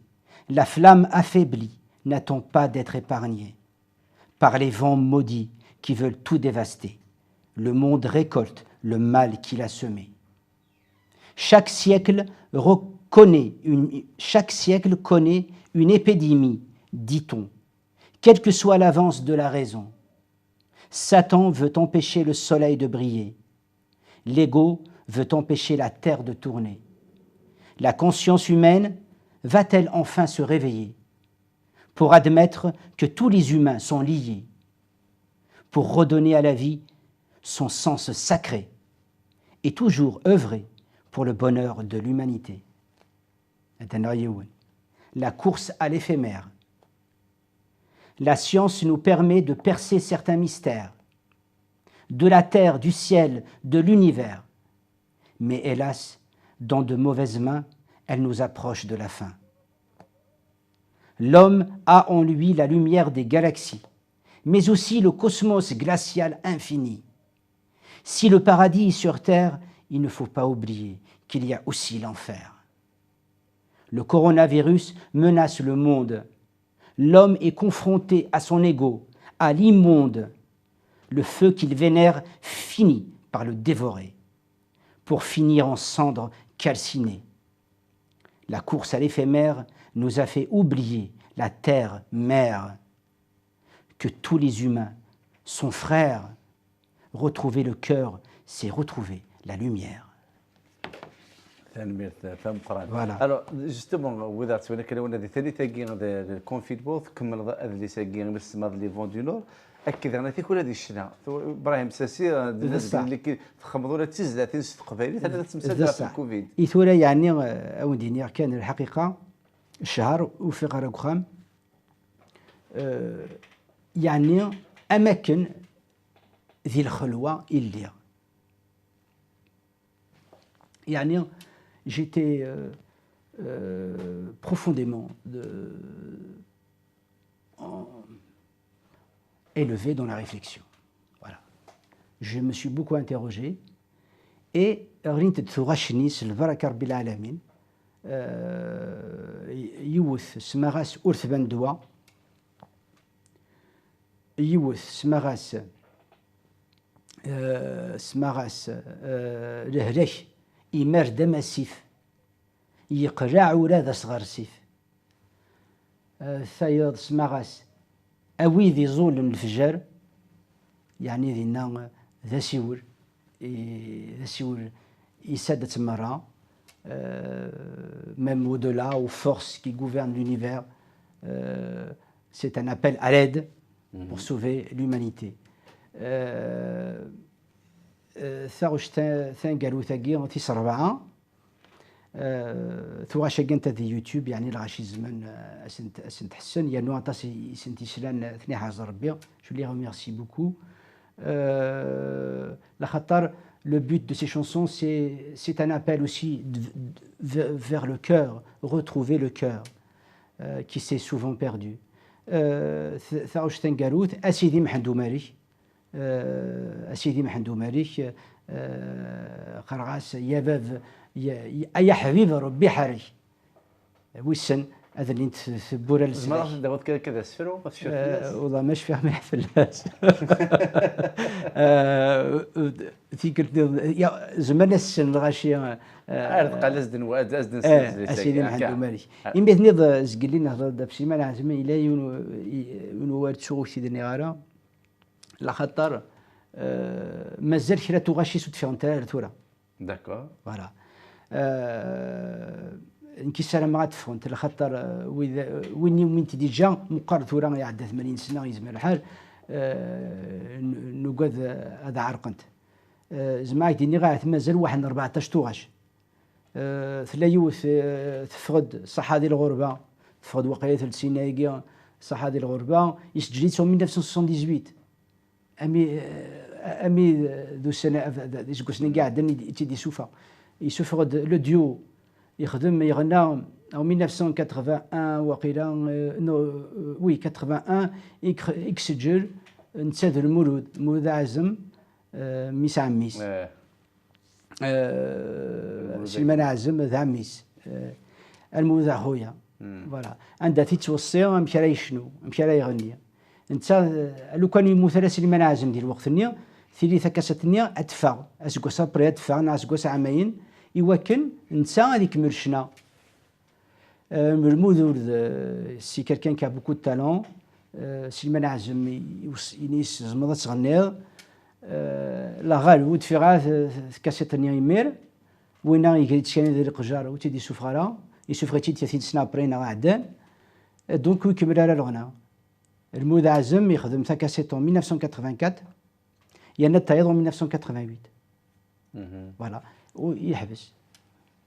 La flamme affaiblie n'attend pas d'être épargnée par les vents maudits qui veulent tout dévaster. Le monde récolte le mal qu'il a semé. Chaque siècle connaît une épidémie, dit-on, quelle que soit l'avance de la raison. Satan veut empêcher le soleil de briller. L'ego veut empêcher la terre de tourner. La conscience humaine va-t-elle enfin se réveiller pour admettre que tous les humains sont liés, pour redonner à la vie son sens sacré et toujours œuvrer pour le bonheur de l'humanité? La course à l'éphémère. La science nous permet de percer certains mystères, de la terre, du ciel, de l'univers. Mais hélas, dans de mauvaises mains, elle nous approche de la fin. L'homme a en lui la lumière des galaxies, mais aussi le cosmos glacial infini. Si le paradis est sur terre, il ne faut pas oublier qu'il y a aussi l'enfer. Le coronavirus menace le monde. L'homme est confronté à son ego, à l'immonde. Le feu qu'il vénère finit par le dévorer, pour finir en cendres calcinées. La course à l'éphémère nous a fait oublier la terre mère, que tous les humains sont frères. Retrouver le cœur, c'est retrouver la lumière. Voilà. Alors, justement, وذا تسوينا كلام هذه ثالثة جين الكونفينمون كمل هذا اللي ساقين بس ما اللي فون دو نور أكد أنا تيكون هذه الشنا إبراهيم ساسي الناس اللي تخمضوا تزلا تنس قبائل هذا تمثل في الكوفيد. يثورا يعني أوديني كان الحقيقة الشهر وفي غرق خام يعني أماكن ذي الخلوة اللي يعني j'étais profondément élevé dans la réflexion. Voilà. Je me suis beaucoup interrogé et ريت تغشني البركة رب العالمين يوث سماغاس أرث بندوا يوث سماغاس لهلك إمار دم السيف يقرع ولا ذا صغر السيف ثايض سماغاس أوي ذي زول الفجار يعني ذينا ذا سيور ذا سيور يسادة مرة même au-delà aux forces qui gouvernent l'univers c'est un appel à l'aide pour sauver l'humanité ثاغش ثان قالوا ثاقي تيس 4 ثوا شاقنت ذي يوتيوب يعني الغاشي زمان اسنت حسن يعني نواطاس سنتي سلان ثني حاجه ربي جو لي ريميرسي بوكو لخاطر le but de ces chansons c'est un appel aussi vers le cœur, retrouver le cœur qui s'est souvent perdu. ثاغش ثان قالوا اسيدي محندو ماري أسيدي محندو مالك قرغاس يا باب يا حبيب ربي حري ويسن هذا اللي تبورا لسه ما راح ندوت كذا سفرو ما تشوف الناس والله مش فاهم في الناس تيكرت يا زمان السن الغاشيه قال ازدن وازدن أسيدي محندو مالك يمثني زقلين هذا دابشي ما لازم الى ينوارد شغل سيدني غارا لخاطر مازال كرا تغاشي سود فيونتال ثورا داكور فوالا انكسر ما غاتفهمت لخاطر وين ديجا مقر ثورا يعدى 80 سنه يزمر الحال نقاد هذا عرقنت زعما ديني غا مازال واحد 14 تغاش ثلا يوث تفقد صحه ديال الغربه تفقد وقيله 3 سنين صحه ديال الغربه يسجلت في 1978 أمي ذو سنة ذو سنين قاعد تيدي سوفا يسوفا لو ديو يخدم يغنى أو 1981 وقيلا نو وي 81 يكسجل نتساد المولود مولود عزم ميس عميس سليمان عزم ذا عميس المولود خويا فوالا عندها تيتوصي مشى راه يشنو مشى راه يغني انت لو كان يموت سليمان عازم ديال الوقت النيا ثلاثه كاساتني ادفع اسكو بري ادفع انا اسكو عامين يوكن انت هذيك مرشنا المولود سي كالكان كا بوكو دو تالون سليمان عازم ينيس زمضه تغني لا غال ود في غاز كاسيتنيا يمير وين يجري تشاني ديال القجار وتيدي سفرا يسفرا تي 30 سنه برينا عدان دونك يكمل على الغنى المذ عزم يخدم تا كاسيتون 1984 يانا تايض 1988 فوالا ويحبس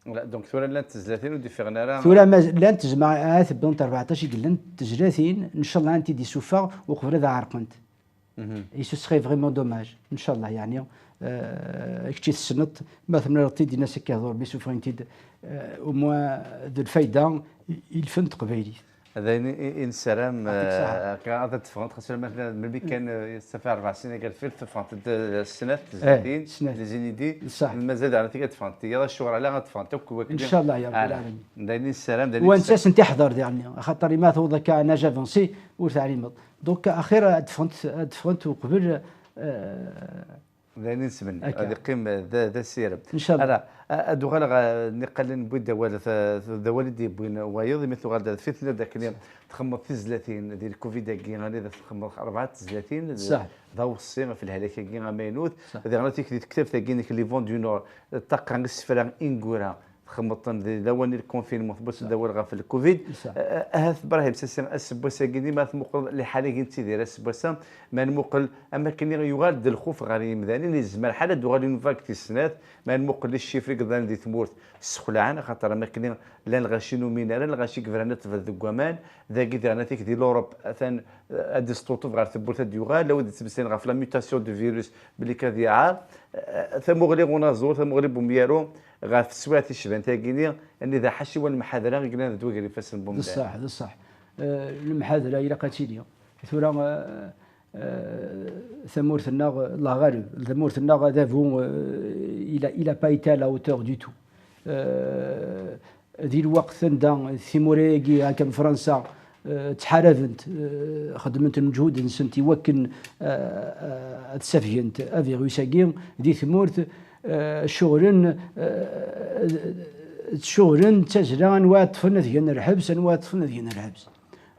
لا دونك ثورة لان تزلاتين ودي في غنارة ثورة ما لان تجمع تبدون 14 يقول لان تزلاتين ان شاء الله انت دي سوفا وقبل هذا عرقنت اي سو سخي فريمون دوماج ان شاء الله يعني كتي السنط مثلا رتيد الناس كيهضر بسوفرين تيد او موان ذو الفايده الفن قبيلي هذا إن سلام كهذا تفهمت خاصة مثلا ملي كان يستفع 4 سنين قال في تفهمت السنة 30 لي زينيدي مازال على تيك تفهمت يلا الشغل على غتفهمت ان شاء الله يا رب العالمين دايرين السلام دايرين وانت انت حضر يعني خاطر ما تو ذاك انا جافونسي وتعليم دونك اخيرا تفهمت وقبل دايرين نسمن هذه قيم ذا السير ان شاء الله انا ادو غالا نقل بوي دوالي دي بوين وايض مثل غادا في ذاك اللي تخمط في زلاتين ديال الكوفيد كي غادي تخمط 4 زلاتين صح ضو الصيغه في الهلاك كي ماينوت هذه غادي تكتب تاكينك لي فون دو نور طاق السفران انغورا خمطن دواني الكونفينمون بس دوال غا في الكوفيد هاث براهيم سيسن اسبوسا كيدي ما مقل لحالي كنتي داير اسبوسا ما نمقل اما كان يغال الخوف غادي يمداني اللي زمان حاله دوغالي نفاكتي السنات ما نمقل الشيفري قدام دي تمورت السخلعان خاطر ما كان لا الغاشينو مينا لا الغاشي كفرانات في الدكوامان ذاك انا تيك دي لوروب اثن ادي ستوطف غير ثبوت ديوغال لو تبسين غا في لا ميوتاسيون دو فيروس بلي كذي عار ثمغلي غنازور ثمغلي بوميارو غا في السوات الشبان تاكيني ان اذا حشي والمحاضره قلنا دوغري فاس البوم بصح بصح المحاضره الى قاتيليا ثورا ثمورتنا الله غالب ثمورتنا غادا فو الى با ايتا لا اوتور دو تو ذي الوقت ثندا ثيموريكي هاكا من فرنسا تحاربت خدمت المجهود نسنتي وكن تسافينت افيروساكي دي ثمورت شغلن تجران واطفنا ديال الحبس واطفنا ديال الحبس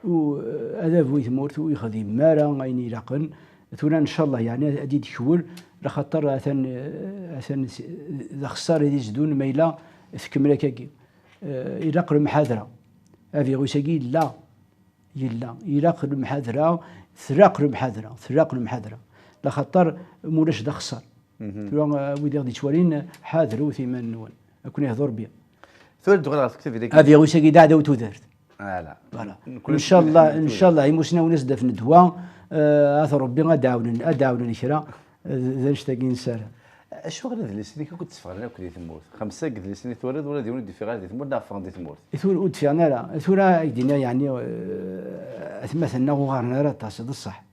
وهذا بو ثمورت ويخدم مارا غاين يلاقن ثونا ان شاء الله يعني ادي تكول لخاطر اثن خساره دي زدون ميلا تكمل كاكي يلاق المحاضره افيروساكي لا يلا يلاق المحاضره ثراق المحاضره لخاطر مولاش دا خسر ويدير دي توالين حاضروا ثمن نون اكون يهضر بيا ثول دغرا تكتب ديك افيروساكي داعده وتودرت لا فوالا ان شاء الله يموسنا وناس في ندوه اثر ربي اداونا كرا ذا نشتاقي نسال الشغل هذا اللي سيدي كنت تفغر انا كنت تموت 5 قد لي سني تولد ولا ديون دي فيغال دي تموت نافون دي تموت ثور ود فينا لا ثورا يدينا يعني مثلا غارنا راه تاع الصح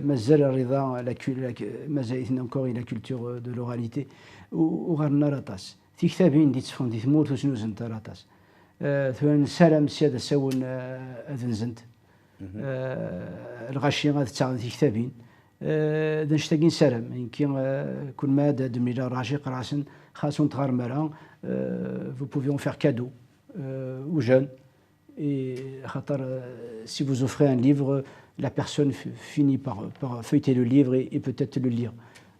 مازال الرضا مازال انكور لا كولتور دو لوراليتي وغارنا راتاس في كتابين دي تفهم دي تموت وشنو زنت راتاس ثوان سلام سياده ساون اذنزنت الغاشي غاد تاع في كتابين ذا نشتاقين سلام يمكن كل ما دميلا راشي قراسن خاصهم تغار مرا vous pouvez en faire cadeau aux jeunes et si vous offrez un livre la personne finit par feuilleter le livre et peut-être le lire.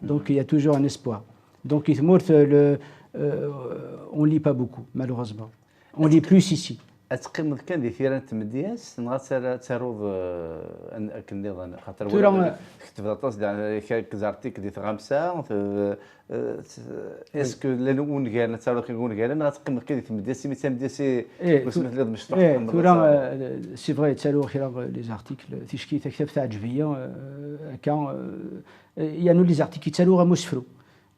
Donc il y a toujours un espoir. Donc on ne lit pas beaucoup, malheureusement. On lit plus ici. اتقيم كان دي ثيران تمدياس نغا تاروض كنظن خاطر كتب طاس كزارتيك دي غامسا اسكو لون قال تاروض كنقول قال انا غتقيم كان دي تمدياس مي تمدياسي وسمت لي مشطح تورا سي فري تسالو خير لي زارتيكل تيشكي كتاب تاع عجبيه كان يعني لي زارتيكل تسالو غا مسفرو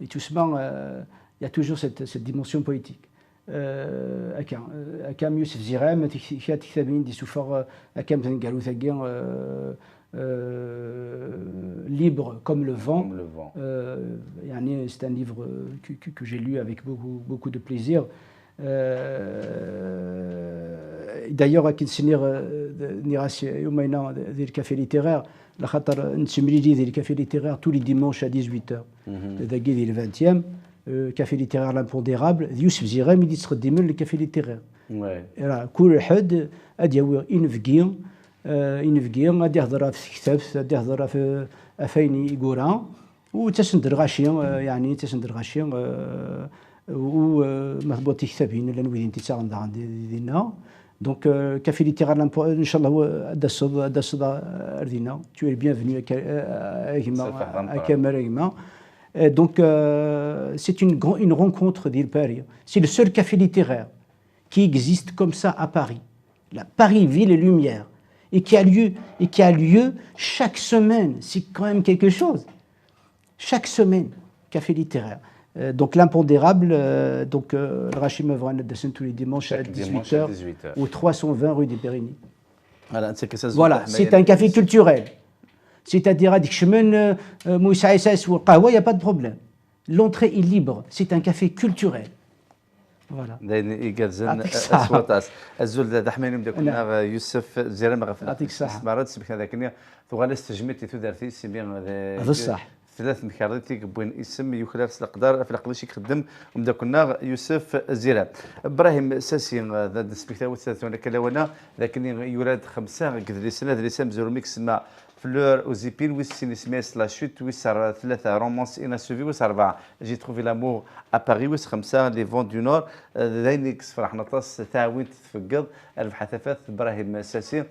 تسمى il y a toujours cette dimension poétique. أكام يوسف زيغام كتابين دي سوفر أكام تنقالو ثاقي libre comme le vent. يعني c'est un livre que j'ai lu avec beaucoup de plaisir. D'ailleurs كنسنير نيراس يومينا ديال الكافي ليتيرير لخاطر نتسمري لي ديال الكافي ليتيرير tous les dimanches à 18h. ذاكي ديال 20e. كافي ليتيرير لامبونديرابل يوسف زيغام يدي تخدم الكافي ليتيرير كل حد ادي هو انفكي غادي يهضر في كتاب غادي يهضر في افاين يقورا وتسند الغاشي يعني تسند الغاشي ومضبوط كتابين لان وين انت تاع دينا دونك كافي ليتيرال ان شاء الله هو هذا الصدى ردينا tu es bienvenu à Camargue. Donc c'est une rencontre d'Ilpari. C'est le seul café littéraire qui existe comme ça à Paris. La Paris Ville et Lumière et qui a lieu chaque semaine. C'est quand même quelque chose. Chaque semaine, café littéraire. Donc l'impondérable, le Rachim Mevran tous les dimanches à 18h au 320 rue des Périgny. Voilà, c'est un café culturel. C'est-à-dire à Dikchemen, Moussa Issas ou Kahwa, il n'y a pas de problème. L'entrée est libre, c'est un café culturel. Voilà. الزول دحمين يبدا كنا يوسف زيران غف استثمارات سبك هذاك ثغال استجمت ثدارتي سيبيان هذا الصح ثلاث مكارتي بوين اسم يخلال القدر في القديش يخدم ومدا كنا يوسف زيران ابراهيم ساسي ذا سبيكتاوت 30 كلاونا لكن يراد خمسه قد سنه دريسام زورو ميكس مع فلور وزيبين ويس سميس لا شوت ويس ثلاثه رومانس اناسوفي ويس اربعه جي تروفي لامور اباري ويس خمسه لي فون دو نور داينيكس فرحنا طاس تعاون تفقد الحثافات ابراهيم ساسي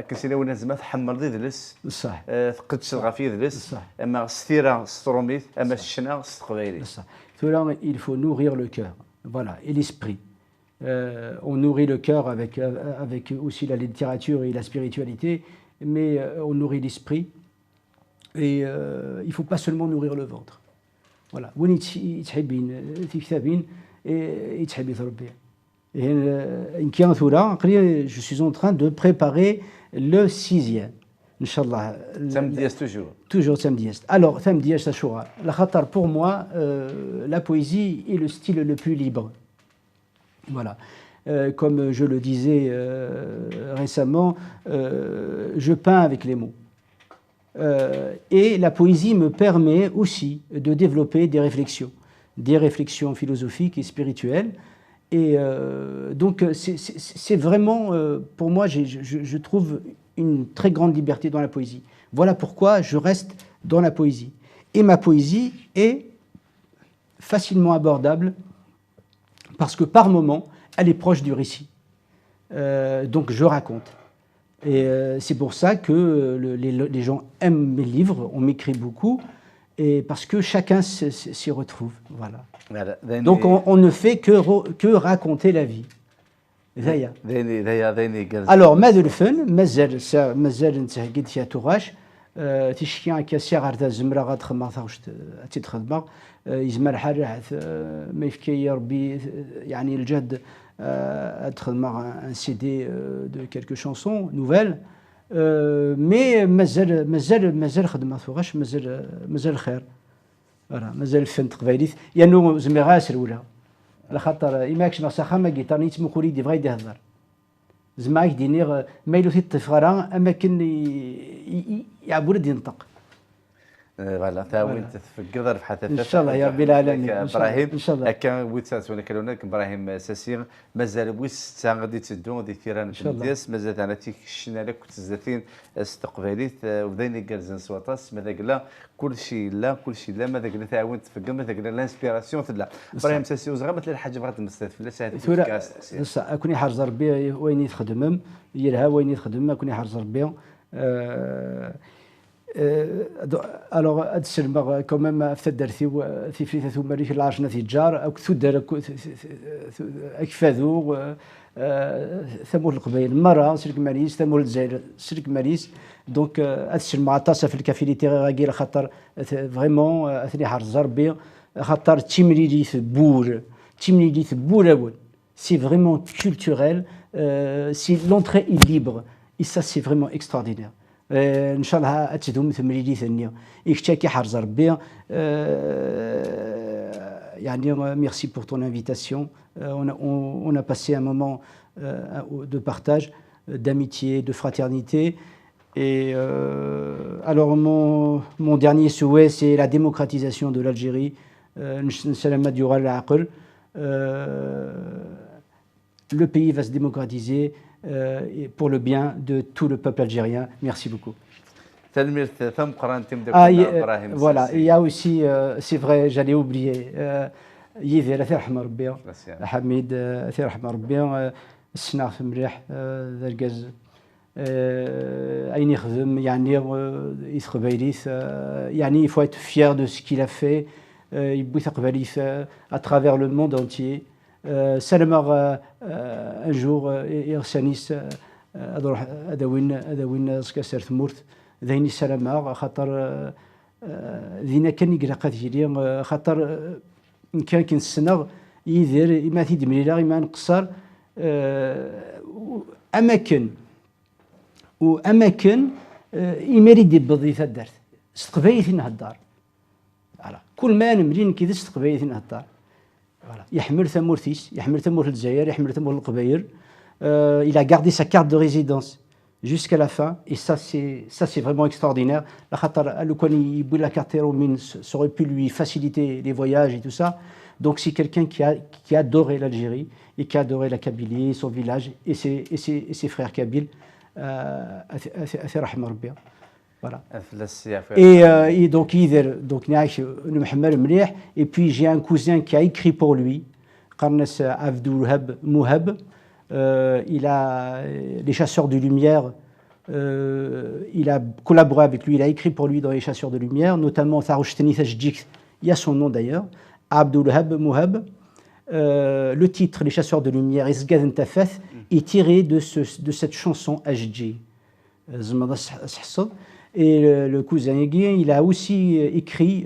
كنسينا وين زعما تحمل ذي دلس صح فقد شغا في دلس اما ستيرا ستروميت اما الشنا ستقبايلي صح ثم il faut nourrir le cœur voilà et l'esprit on nourrit le cœur avec aussi la littérature et la spiritualité mais on nourrit l'esprit et il faut pas seulement nourrir le ventre voilà وين يتحبين في كتابين يتحب يتربي je suis en train de préparer le 6e. Inch'Allah. Toujours samedi. Alors, samedi, pour moi, la poésie est le style le plus libre. Voilà. Comme je le disais récemment, je peins avec les mots. Et la poésie me permet aussi de développer des réflexions philosophiques et spirituelles. Et donc, c'est vraiment, pour moi, je trouve une très grande liberté dans la poésie. Voilà pourquoi je reste dans la poésie. Et ma poésie est facilement abordable parce que par moments, elle est proche du récit. Donc, je raconte. Et c'est pour ça que les gens aiment mes livres, on m'écrit beaucoup, et parce que chacun s'y retrouve. Voilà. Donc on ne fait que raconter la vie. Alors ماذا الفن مازال نتهقد فيها توغاش تيشكي كاسيا غير ذا الزمره غتخمر واش تتخدم يزمر حال ما يفكي ربي يعني الجهد تخدم ان سي دي دو كيلكو شانسون نوفيل مي مازال خدمه توغاش مازال خير مازال الفن تقبايليت لانه زميغا سروله على خاطر يماكش مساخه ما جيتارني تمخولي دي فغا يهضر زعما يديني مايلو في الطفرة اماكن يعبر ينطق فوالا تعاون تفكر في حتى ان شاء الله يا رب العالمين ابراهيم ان شاء الله كان ويتسات ولا كلونك ابراهيم ساسي مازال ويس غادي تدو دي ثيران بالديس مازال انا تيكشنا لك تزاتين استقباليت وبدينا جالزين سواطاس ماذا قلا كل شيء لا ماذا قلا تعاون تفكر ماذا قلا لانسبيراسيون تلا ابراهيم ساسي وزغمت الحاجه بغات نستف لا ساعه بودكاست كوني حرز ربي وين يخدم يرها وين يخدم كوني حرز ربي alors أتسلم quand même في الدرسي في فليثة ثم ريش العشرة في الجار أو كثودر أكفاذو ثمور القبائل مرة سلك ماريس ثمور الجزائر سلك ماريس دونك أتسلم مع الطاسة في الكافي ليتيري غير خاطر فريمون أثني حرز ربي خاطر تيمريليث بور أول c'est vraiment culturel si l'entrée est libre et ça c'est vraiment extraordinaire. ان شاء الله اتدوم تمريلي ثانيه يكتاكي حرز ربي يعني merci pour ton invitation on a passé un moment de partage d'amitié de fraternité et alors mon dernier souhait c'est la démocratisation de l'Algérie نسلم ديورا العقل le pays va se démocratiser pour le bien de tout le peuple algérien. Merci beaucoup. تلميذ ثم قران تم ابراهيم voilà il y a aussi c'est vrai j'allais oublier يدير الله يرحم ربي حميد الله يرحم ربي السناف مليح ذا الكاز أين يخدم يعني يتقبليث يعني il faut être fier de ce qu'il a fait يبغي تقبليث à travers le monde entier سلمى un jour يغسانيس هذا وين سكاسر ثمورت ذيني سلمى خاطر ذينا كان يقلق هذه خاطر كان كنسنغ يدير ما تيد مليلا ما نقصر اماكن يمريد يبضي الدار استقبايث نهدار كل ما نمرين كذا استقبايث نهدار يحمل ثمورتيس يحمل ثمور الجزائر يحمل ثمور القباير il a gardé sa carte de résidence jusqu'à la fin et ça c'est vraiment extraordinaire la خاطر لو كان يبوي لا carte رومين ça aurait pu lui faciliter les voyages et tout ça donc c'est quelqu'un qui a adoré l'Algérie et qui a adoré la Kabylie son village et ses frères kabyles رحمه ربي voilà et donc نعيش نحمل مليح et puis j'ai un cousin qui a écrit pour lui قرنس عبد الوهاب موهب il a les chasseurs de lumière il a collaboré avec lui il a écrit pour lui dans les chasseurs de lumière notamment Tharochteni Tajdik il y a son nom d'ailleurs Abdul Wahab Mohab le titre les chasseurs de lumière Isgad Ntafeth est tiré de cette chanson Ajji et le cousin Yegui il a aussi écrit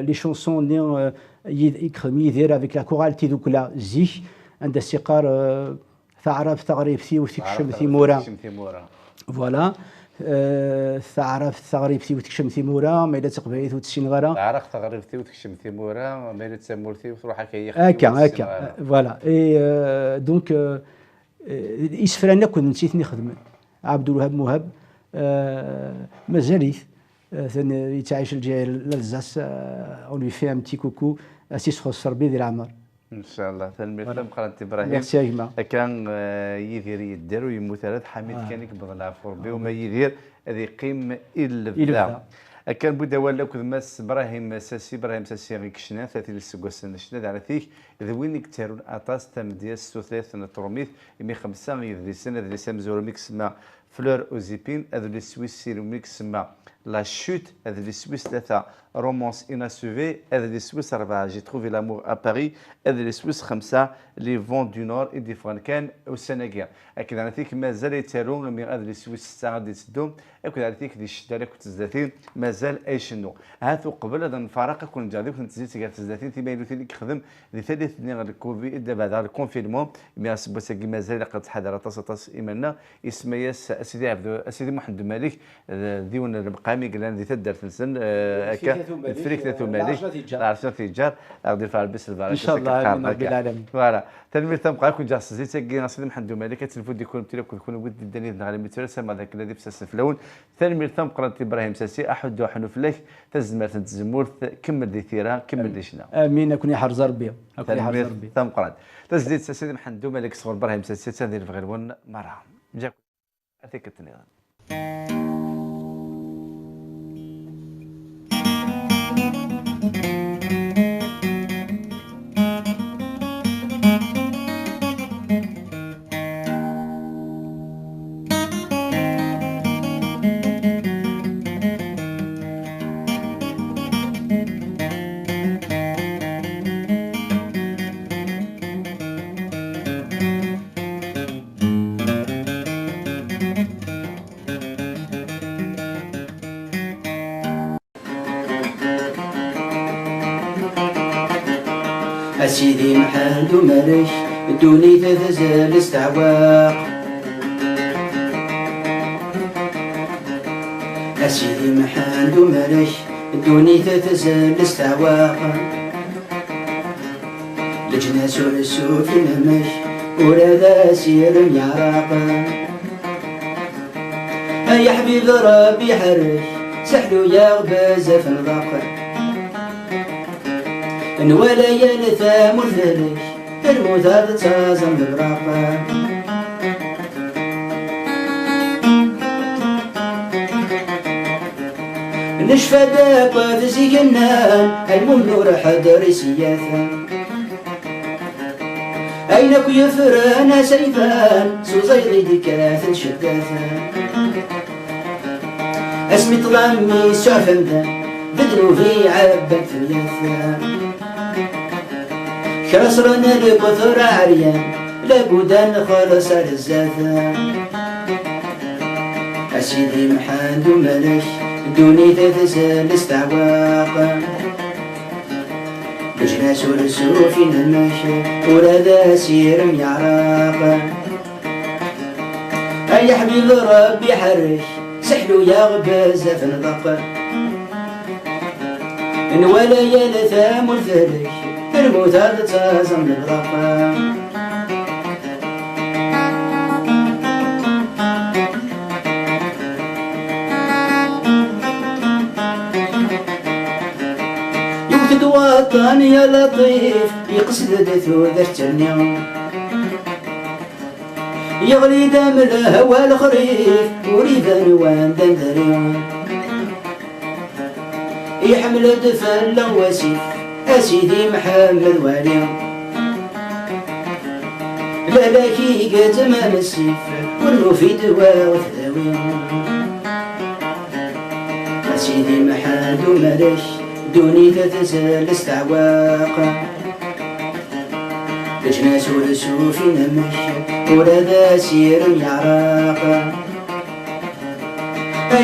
les chansons écrites avec la chorale Tidoukla Zich عند السقار ثعرف ثغريبتي وتكشم ثيمورا فوالا ثعرف ثغريبتي وتكشم ثيمورا ما إلا تقبيت وتسين غرا ثعرف ثغريبتي وتكشم ثيمورا ما إلا تسمورتي وتروح هكا فوالا اي دونك يسفرنا كون نسيت نخدم عبد الوهاب موهب مازاليت يتعايش الجزائر لالزاس اون لي في ان بتي كوكو اسيس خص ربي ذي العمر ان شاء الله تلميذ قران ابراهيم ميرسي اجمع كان يدير يدير ويموت ثلاث حميد كان يقبض العفو ربي وما يدير هذه قيم الا كان بودا ولا كذماس ابراهيم ساسي غيكشنا 30 سكوسن شنا على فيك اذا وين يكترون اطاس تم ديال ثلاث نتروميث يمي خمسه يدري سنه اللي سامزور ميكس مع فلور اوزيبين هذا اللي سويسي ميكس مع لا شوت هذا اللي سويس ثلاثه رومانس اناسوفي هذا اللي سويس اربعه جي تروفي لامور ا باري هذا اللي سويس خمسه لي فون دو نور اي دي فرانكان والسنغال اكيد على فيك مازال يتالون مي هذا اللي سويس ساعه غادي تسدو اكيد على فيك دي الشتا كنت تزداتين مازال اي شنو هاتو قبل هذا الفرق كون جادي كنت تزيد تزداتين تيبان له كيخدم ثالث دنيا الكوفيد بعد الكونفينمون مي اسبوس مازال قد حضر طاس ايماننا اسمي اسيدي عبد اسيدي محمد الملك ديون المقامي قال لي تدار تنسن فريك ثلاثه مالك عرفتي تجار غادي يرفع البس البركه ان شاء الله رب العالمين فوالا تلميذ تبقى كون جا سيتي كي سيدي محمد الملك التليفون ديكون كون ود الدنيا نغالي متر سما ذاك الذي بسس فلون تلميذ تبقى ابراهيم ساسي احد وحنو فلك تزمر تزمور كمل دي ثيرا كمل دي شنا امين اكون يحرز ربي اكون يحرز ربي تبقى تزيد سيدي محمد الملك صغر ابراهيم ساسي تندير في غير مرة جاك اتيك التنير أسيدي محمد مالك الدوني تتزال استعواق أسيدي محمد مالك الدوني تتزال استعواق لجناس ورسوف نمش وراد سير يعراق يا حبيب ربي حرش سحلو يا غباز في الغاق ولا ينثى مثلك المثال تازم بالراقة نشفى داك تزيك النان الممنور حضر سياثا أينك يفران سيفان سوزيضي دكاث شداثا اسمي طلامي سعفندا بدلو في عبد ثلاثا خسرنا لبثر عريان لابد خلص الزاثا أسيدي محمد وملك دوني تتزال استعواقا بجناس ورسو في نمشي ولا سير يعراقا أي حبيب ربي حرش سحلو يا غباز في نضقا إن ولا يلثام الفرش الموت هذا تازم الغرقا يوكد وطن يا لطيف يقصد دثو ذات النيوم يغلي دم الهوى الخريف وريدان وان دندريون يحمل دفن لواسيف أسيدي محمد والي لا لكي قد ما مسيف ولو في دواء وثداوي أسيدي محمد وملش دوني تتزال استعواقا لجناس ورسو في نمشي ولا ذا سير يعراقا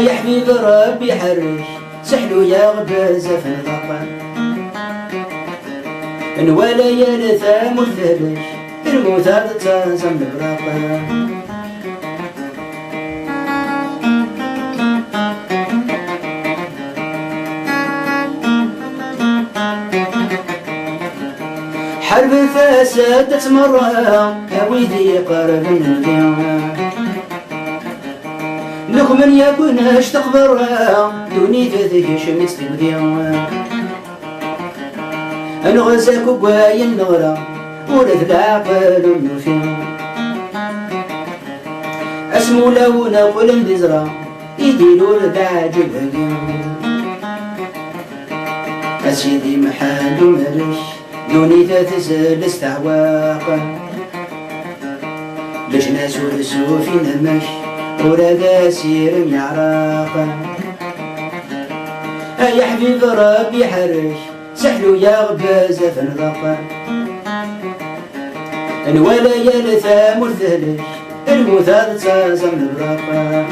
يا حبيب ربي حرش سحلو يا غباز في نضقا إن ولا يلثام الثلج الموت هذا تازم البراقا حرب فسادت مرة يا ويدي قرب اليوم لكم من يكون اشتق برا دوني تذيك شمس اليوم أنا غزاك وقاي النغرة ورث العقل والنفيم اسمو لون قول بزرا يديرو البعد الهجيم أسيدي محال ومرش دوني تتزل استعواقا لجناس ورسو في نمش ولا سير يعراقا يا حبيب ربي حرش سحلو يا غباز في نضقا إن ولا يلثام الثلج الموت هذا تازم البراقا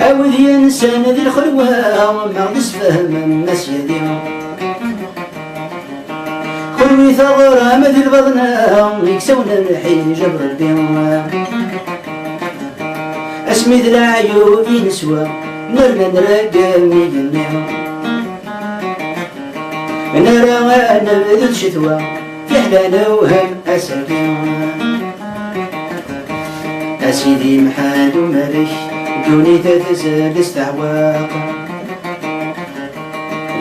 أوذي إنسان ذي الخلوة ما نسفهم الناس يديهم خلوي ثغرة مثل البضنة يكسونا الحين جبر البيوم اسمي ذي العيون نسوى نرنا نرقى ميجنيهم نرى نبذل شتوى في حلال وهم أساقيهم أسيدي محاد وملش دوني تتزال استعواقا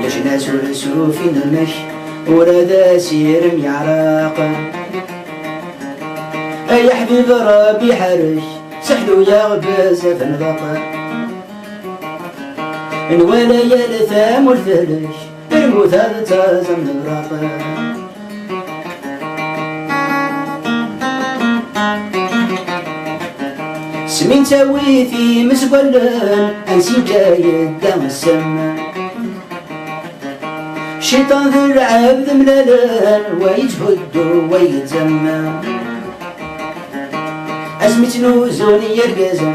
لجناس ورسو في نمش ولا ذا سير يعراقا يا حبيب ربي حرش سحلو يا غباز في نضقا إن ولا يلثام الثلج الموت هذا تازم البراقا سمين تاوي في مسقلن أنسي جاي الدم السما شيطان ذي العبد ملالان ويجهد ويتزمى أزمة نوزون يرقزن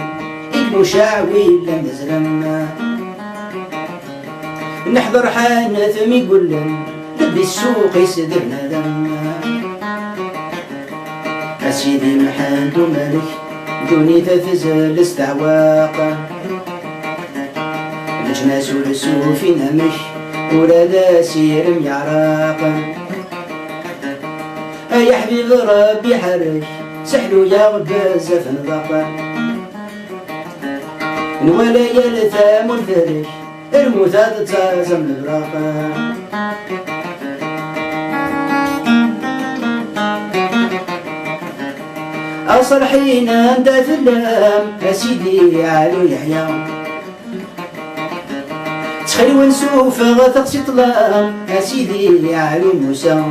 إكمو شعوي لم تزلما نحضر حانث ميقولن لبي السوق يسدرنا لما أسيدي محمد وملك دوني تتزال استعواقا لجناس ورسو في نمش ولا ذا سير يعراقا يا حبيب ربي حرش سحلو يا غباز في نضقا ولا يلثام الثلج الموت هذا تازم البراقا أصرحين أنت ثلام أسيدي علو يحيى تخيل ونسوف غثق طلام أسيدي علو موسى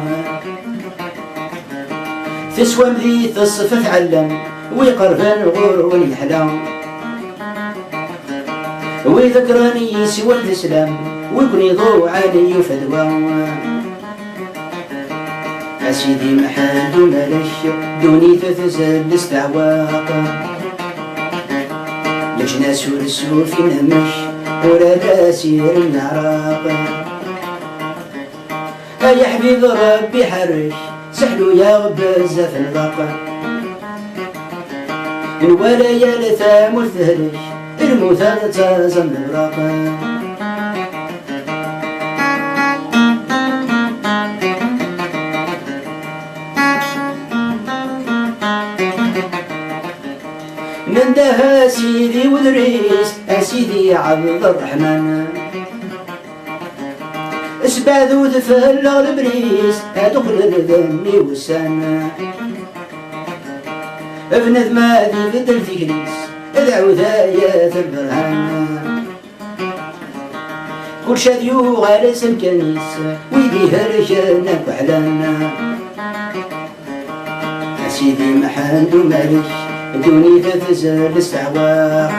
تسوى مذي تصف تعلم ويقرب الغور واليحلام ويذكرني سوى الإسلام ويكون يضوع علي فدوى أسيدي محمد مالش دوني تتزل استعواق لجنا سور في نمش ولا سير العراق يا حبيب ربي حرش سحلو يا بزاف الغاق الولايا لثام والثهرش المثال تازم الغراق نندها سيدي ودريس أسيدي عبد الرحمن اسباذو دفلغ البريس أدخل الذني والسان ابن ذمادي بدل في كريس ادعو ذايات البرهان كل شاديو غالس الكنيس ويديها رجالنا وحلانا أسيدي محمد مالك دوني تتزال استعواق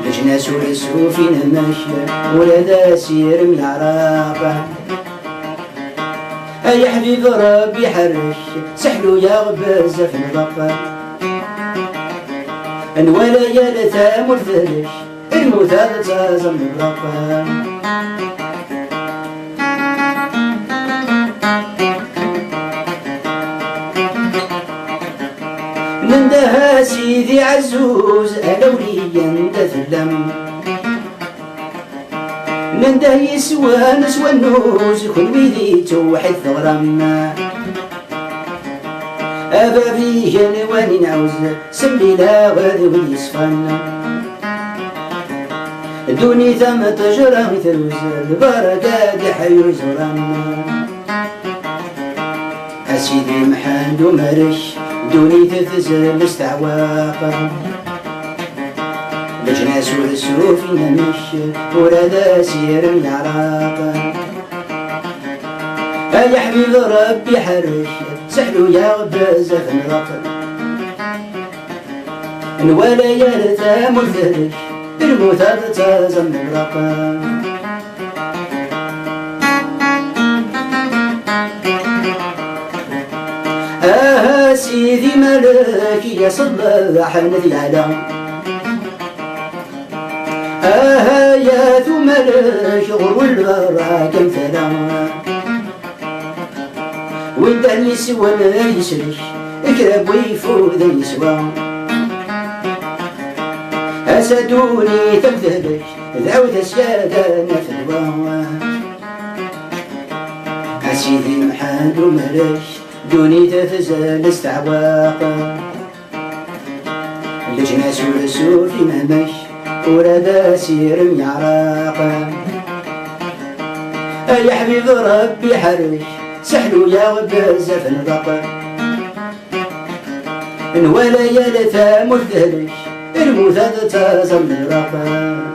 لجنا سورسو في نمشي ولا ذا سير ميعراق يا حبيب ربي حرش سحلو يا غباز في الرق ولا يا لثام الفرش المثال تازم الرق نندها سيدي عزوز ألوليا تثلم ننده يسوى نسوى النوز كل بيدي توحد ثغرم أبا فيه نواني نعوز سمي لا غاذو يصفن دوني ثم تجرى مثلوز البركات حيو زرم أسيدي محمد مرش دوني تتزل استعواق لجنا سور في نمش ولا ذا سير العراق يا حبيب ربي حرش سحلو يا غباز في الرق ولا يا لثام الفرش المثال تازم الرق سيدي مالك يا صباح الذي علام يا ذو مالك غرو البراك مثلا وين يسوى ما يسرش اكرب ويفوذ يسوى أسدوني تمثلك ذعوت سيادة نفذوا أسيدي محمد مالك دوني تتزال استعواق لجنا سور في مهمش ولا ذا سير ميعراق يا حبيب ربي حرش سحلو يا غباز في الرق ولا يا لثام الثلج المثال تازم الرق